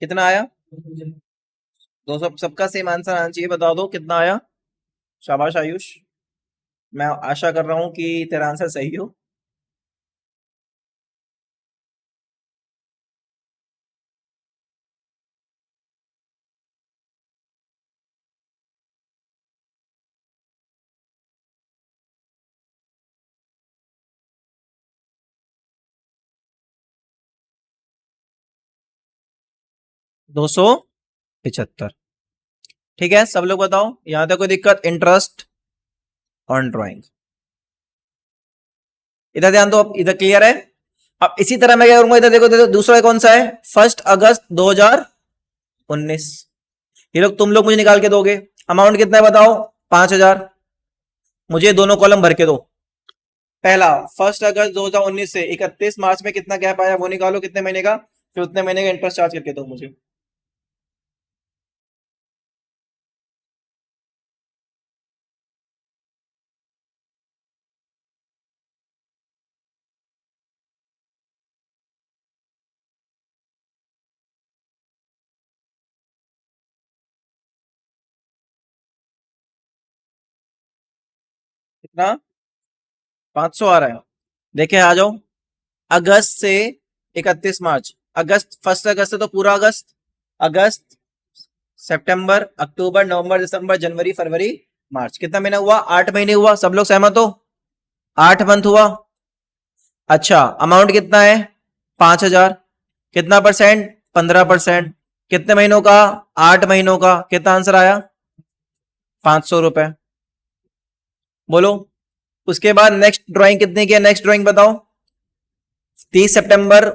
कितना आया, 200, सबका सेम आंसर आना चाहिए, बता दो कितना आया। शाबाश आयुष, मैं आशा कर रहा हूं कि तेरा आंसर सही हो। 275, ठीक है। सब लोग बताओ यहां तक कोई दिक्कत, इंटरेस्ट ऑन ड्राइंग। इधर ध्यान दो, अब इधर क्लियर है। अब इसी तरह मैं क्या करूंगा, इधर देखो, देखो दूसरा कौन सा है, 1 अगस्त 2019। ये लोग तुम लोग मुझे निकाल के दोगे। अमाउंट कितना है बताओ, 5,000। मुझे दोनों कॉलम भर के दो। पहला 1 अगस्त 2019 से 31 मार्च में कितना गैप आया वो निकालो, कितने महीने का, फिर उतने महीने का इंटरेस्ट चार्ज करके दो मुझे। कितना, 500 आ रहा है। देखे, आ जाओ। अगस्त से 31 मार्च, अगस्त 1 अगस्त से तो पूरा अगस्त, अगस्त सितंबर अक्टूबर नवंबर दिसंबर जनवरी फरवरी मार्च, कितना महीना हुआ, 8 महीने हुआ। सब लोग सहमत हो, 8 मंथ हुआ। अच्छा, अमाउंट कितना है, 5,000। कितना परसेंट, 15%। कितने महीनों का, 8 महीनों का। कितना आंसर आया, 500 रुपए। बोलो। उसके बाद नेक्स्ट ड्राइंग कितने की है, नेक्स्ट ड्राइंग बताओ। 30 सितंबर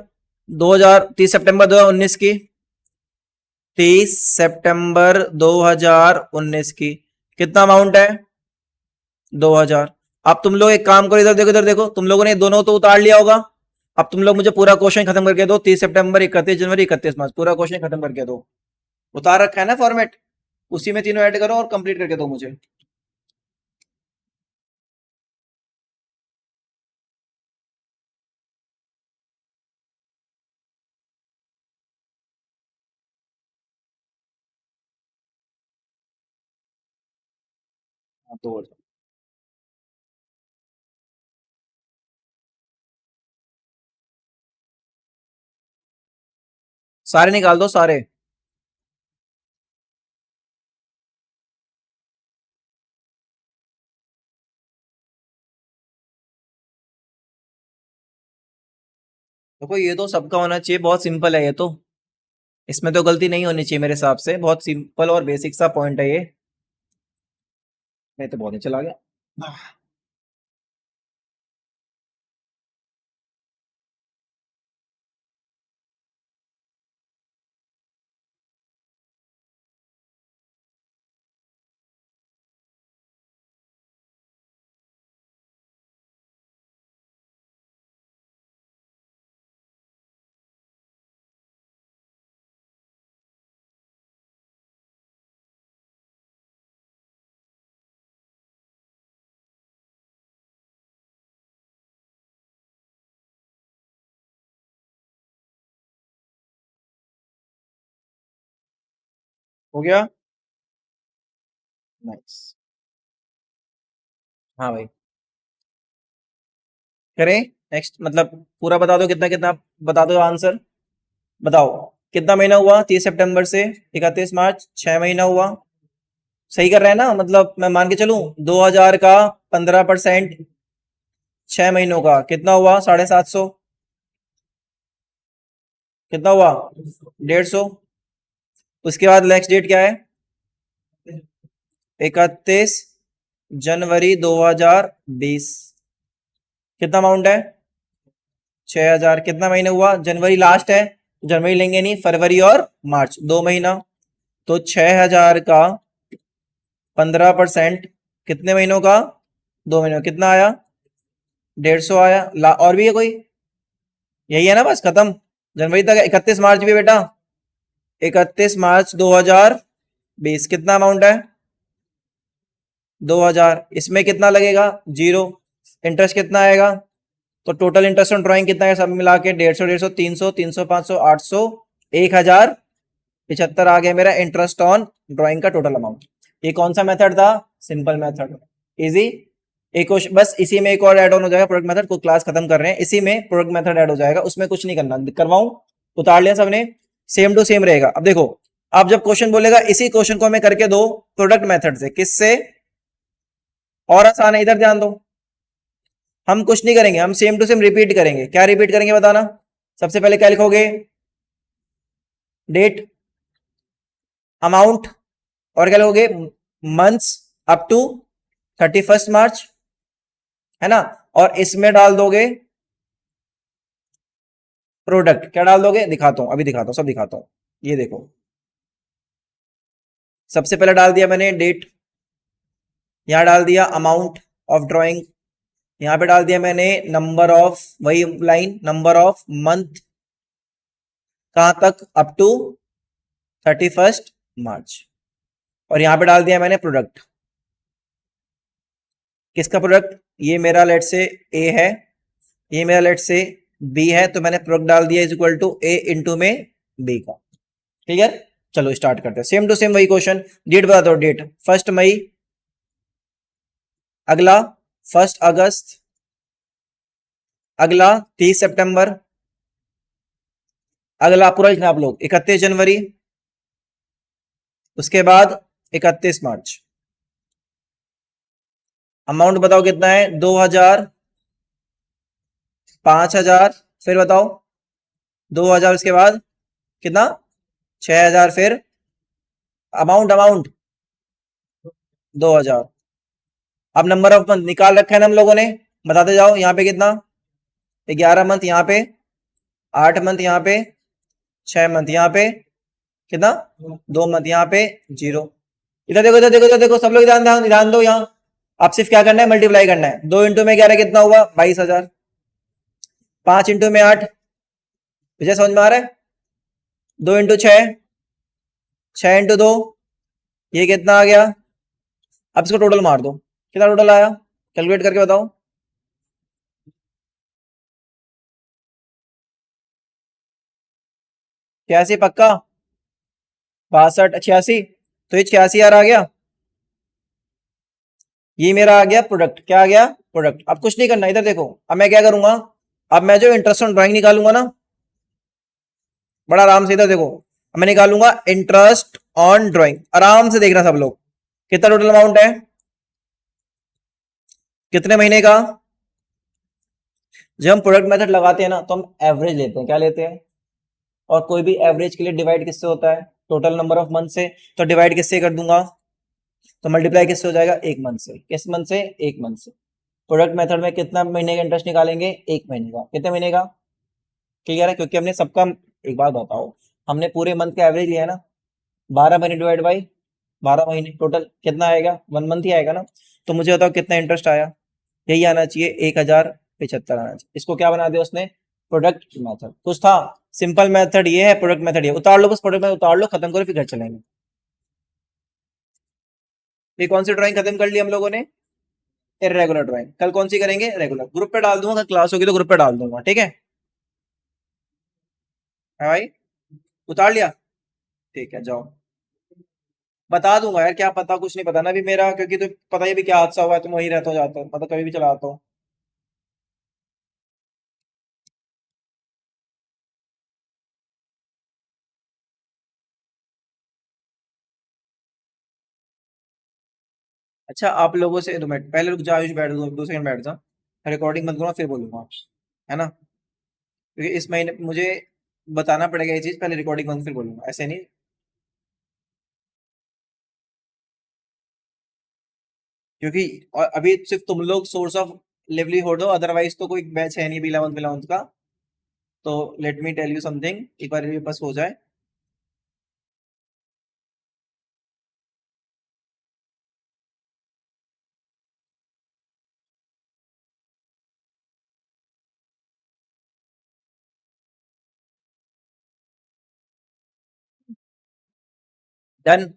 2019 की, 30 सितंबर 2019 की। कितना अमाउंट है, 2,000। अब तुम लोग एक काम करो, इधर देखो, इधर देखो, तुम लोगों ने दोनों तो उतार लिया होगा। अब तुम लोग मुझे पूरा क्वेश्चन खत्म करके दो, 30 सितंबर 31 जनवरी 31 मार्च, पूरा क्वेश्चन खत्म करके दो। उतार रखा है ना फॉर्मेट, उसी में तीनों ऐड करो और कंप्लीट करके दो मुझे। हाँ, तो सारे निकाल दो सारे। देखो ये तो सबका होना चाहिए, बहुत सिंपल है ये तो, इसमें तो गलती नहीं होनी चाहिए मेरे हिसाब से, बहुत सिंपल और बेसिक सा पॉइंट है ये। मैं तो बहुत ही चला गया। हो गया, नाइस। हाँ भाई, करें। नेक्स्ट मतलब पूरा बता दो, कितना कितना बता दो आंसर। बताओ, कितना महीना हुआ, 30 सितंबर से 31 मार्च, 6 महीना हुआ। सही कर रहे हैं ना, मतलब मैं मान के चलूं, 2,000 का 15%, 6 महीनों का कितना हुआ, 750। कितना हुआ, 150। उसके बाद नेक्स्ट डेट क्या है, 31 जनवरी 2020। कितना अमाउंट है, 6,000। कितना महीने हुआ, जनवरी लास्ट है, जनवरी लेंगे नहीं, फरवरी और मार्च 2 महीना। तो 6,000 का 15% कितने महीनों का, 2 महीनों, कितना आया, 150 आया। और भी है कोई, यही है ना, बस खत्म। जनवरी तक 31 मार्च भी बेटा, 31 मार्च 2020। कितना अमाउंट है, 2,000। इसमें कितना लगेगा, जीरो। इंटरेस्ट कितना आएगा, तो टोटल इंटरेस्ट ऑन ड्राइंग कितना है, सब मिला के 150 150 300 300 500 800 1,075 आ गया मेरा इंटरेस्ट ऑन ड्राइंग का टोटल अमाउंट। ये कौन सा मेथड था, सिंपल मेथड, इजी। एक क्वेश्चन बस, इसी में एक और ऐड ऑन हो जाएगा प्रोडक्ट मेथड को, क्लास खत्म कर रहे हैं, इसी में प्रोडक्ट मेथड ऐड हो जाएगा, उसमें कुछ नहीं करना, करवाऊं। उतार लिया सबने, सेम टू सेम रहेगा। अब देखो, आप जब क्वेश्चन बोलेगा इसी क्वेश्चन को हमें करके दो प्रोडक्ट मेथड से, किससे, और आसान है, इधर ध्यान दो। हम कुछ नहीं करेंगे, हम सेम टू सेम रिपीट करेंगे। क्या रिपीट करेंगे बताना, सबसे पहले क्या लिखोगे, डेट, अमाउंट, और क्या लिखोगे, मंथ्स अप टू 31 मार्च, है ना। और इसमें डाल दोगे प्रोडक्ट। क्या डाल दोगे, दिखाता हूं, अभी दिखाता हूं, सब दिखाता हूं। ये देखो, सबसे पहले डाल दिया मैंने डेट, यहां डाल दिया अमाउंट ऑफ ड्राइंग, यहां पे डाल दिया मैंने नंबर ऑफ, वही लाइन, नंबर ऑफ मंथ, कहां तक, अप टू 31 मार्च। और यहां पे डाल दिया मैंने प्रोडक्ट। किसका प्रोडक्ट, ये मेरा लेट से ए है, ये मेरा लेट से बी है, तो मैंने प्रोडक्ट डाल दिया is equal to A into में बी का। क्लियर। चलो स्टार्ट करते हैं, सेम टू सेम वही क्वेश्चन। डेट बता दो, डेट 1 मई, अगला 1 अगस्त, अगला 30 सितंबर, अगला पूरा लिखना आप लोग 31 जनवरी, उसके बाद 31 मार्च। अमाउंट बताओ कितना है, 2000, 5000, फिर बताओ 2000, उसके बाद कितना, 6000, फिर अमाउंट, अमाउंट 2000। अब नंबर ऑफ मंथ निकाल रखा है ना हम लोगों ने, बताते जाओ। यहाँ पे कितना, 11 मंथ, यहाँ पे 8 मंथ, यहाँ पे 6 मंथ, यहाँ पे कितना, 2 मंथ, यहाँ पे 0। इधर देखो, इधर देखो, इधर देखो, सब लोग ध्यान ध्यान ध्यान दो। यहाँ आप सिर्फ क्या करना है, मल्टीप्लाई करना है। 2 इंटू में 11 कितना हुआ, 22,000। 5 इंटू में 8, मुझे समझ में आ रहा है। 2 इंटू 6, 6 इंटू 2, ये कितना आ गया। अब इसको टोटल मार दो, कितना टोटल आया, कैलकुलेट करके बताओ। 86 पक्का, 62, 86, तो ये 86,000 आ गया। ये मेरा आ गया प्रोडक्ट, क्या आ गया, प्रोडक्ट। अब कुछ नहीं करना, इधर देखो, अब मैं क्या करूंगा, अब मैं जो इंटरेस्ट ऑन ड्राइंग निकालूंगा ना, बड़ा आराम से, इधर देखो, अब मैं निकालूंगा इंटरेस्ट ऑन ड्राइंग। आराम से देखना सब लोग, कितना टोटल अमाउंट है, कितने महीने का। जब हम प्रोडक्ट मेथड लगाते हैं ना, तो हम एवरेज लेते हैं, क्या लेते हैं। और कोई भी एवरेज के लिए डिवाइड किससे होता है, टोटल नंबर ऑफ मंथ से। तो डिवाइड किससे कर दूंगा, तो मल्टीप्लाई किससे हो जाएगा, 1 मंथ से। किस मंथ से, 1 मंथ से। प्रोडक्ट मेथड में कितना महीने का इंटरेस्ट निकालेंगे, 1 महीने का। कितने महीने का, क्लियर है, क्योंकि हमने सबका, एक बात बताओ, हमने पूरे मंथ का एवरेज लिया है ना, 12 महीने डिवाइड बाई 12 महीने, टोटल कितना आएगा, 1 मंथ ही आएगा ना। तो मुझे बताओ कितना इंटरेस्ट आया, यही आना चाहिए, 1075 आना चाहिए। इसको क्या बना दिया उसने, प्रोडक्ट मेथड। कुछ था, सिंपल मेथड ये है, प्रोडक्ट मेथड ये। उतार लो बस, प्रोडक्ट मेथड उतार लो, खत्म करो, फिर घर चलेंगे। ये कौन सी ड्राइंग खत्म कर ली हम लोगों ने, इरेगुलर ड्राइंग। कल कौन सी करेंगे, रेगुलर। ग्रुप पे डाल दूंगा, क्लास होगी तो ग्रुप पे डाल दूंगा, ठीक है। है भाई, उतार लिया, ठीक है, जाओ। बता दूंगा यार, क्या पता, कुछ नहीं पता ना अभी मेरा, क्योंकि तो पता ही भी क्या हादसा हुआ है, तुम वहीं रहता हो, जाता हो, मतलब कभी भी चला आता हूँ। अच्छा, आप लोगों से 2 मिनट पहले रुक जा, आयुष बैठ, 2 सेकंड बैठ जा। रिकॉर्डिंग बंद करूंगा फिर बोलूंगा, है ना, क्योंकि इस महीने मुझे बताना पड़ेगा ये चीज, पहले रिकॉर्डिंग बंद फिर बोलूंगा, ऐसे नहीं। क्योंकि और अभी सिर्फ तुम लोग सोर्स ऑफ लिवलीहुड हो, अदरवाइज तो कोई बैच है नहीं भी 11th का। तो let me tell you something, एक बार ये बस हो जाए। डन।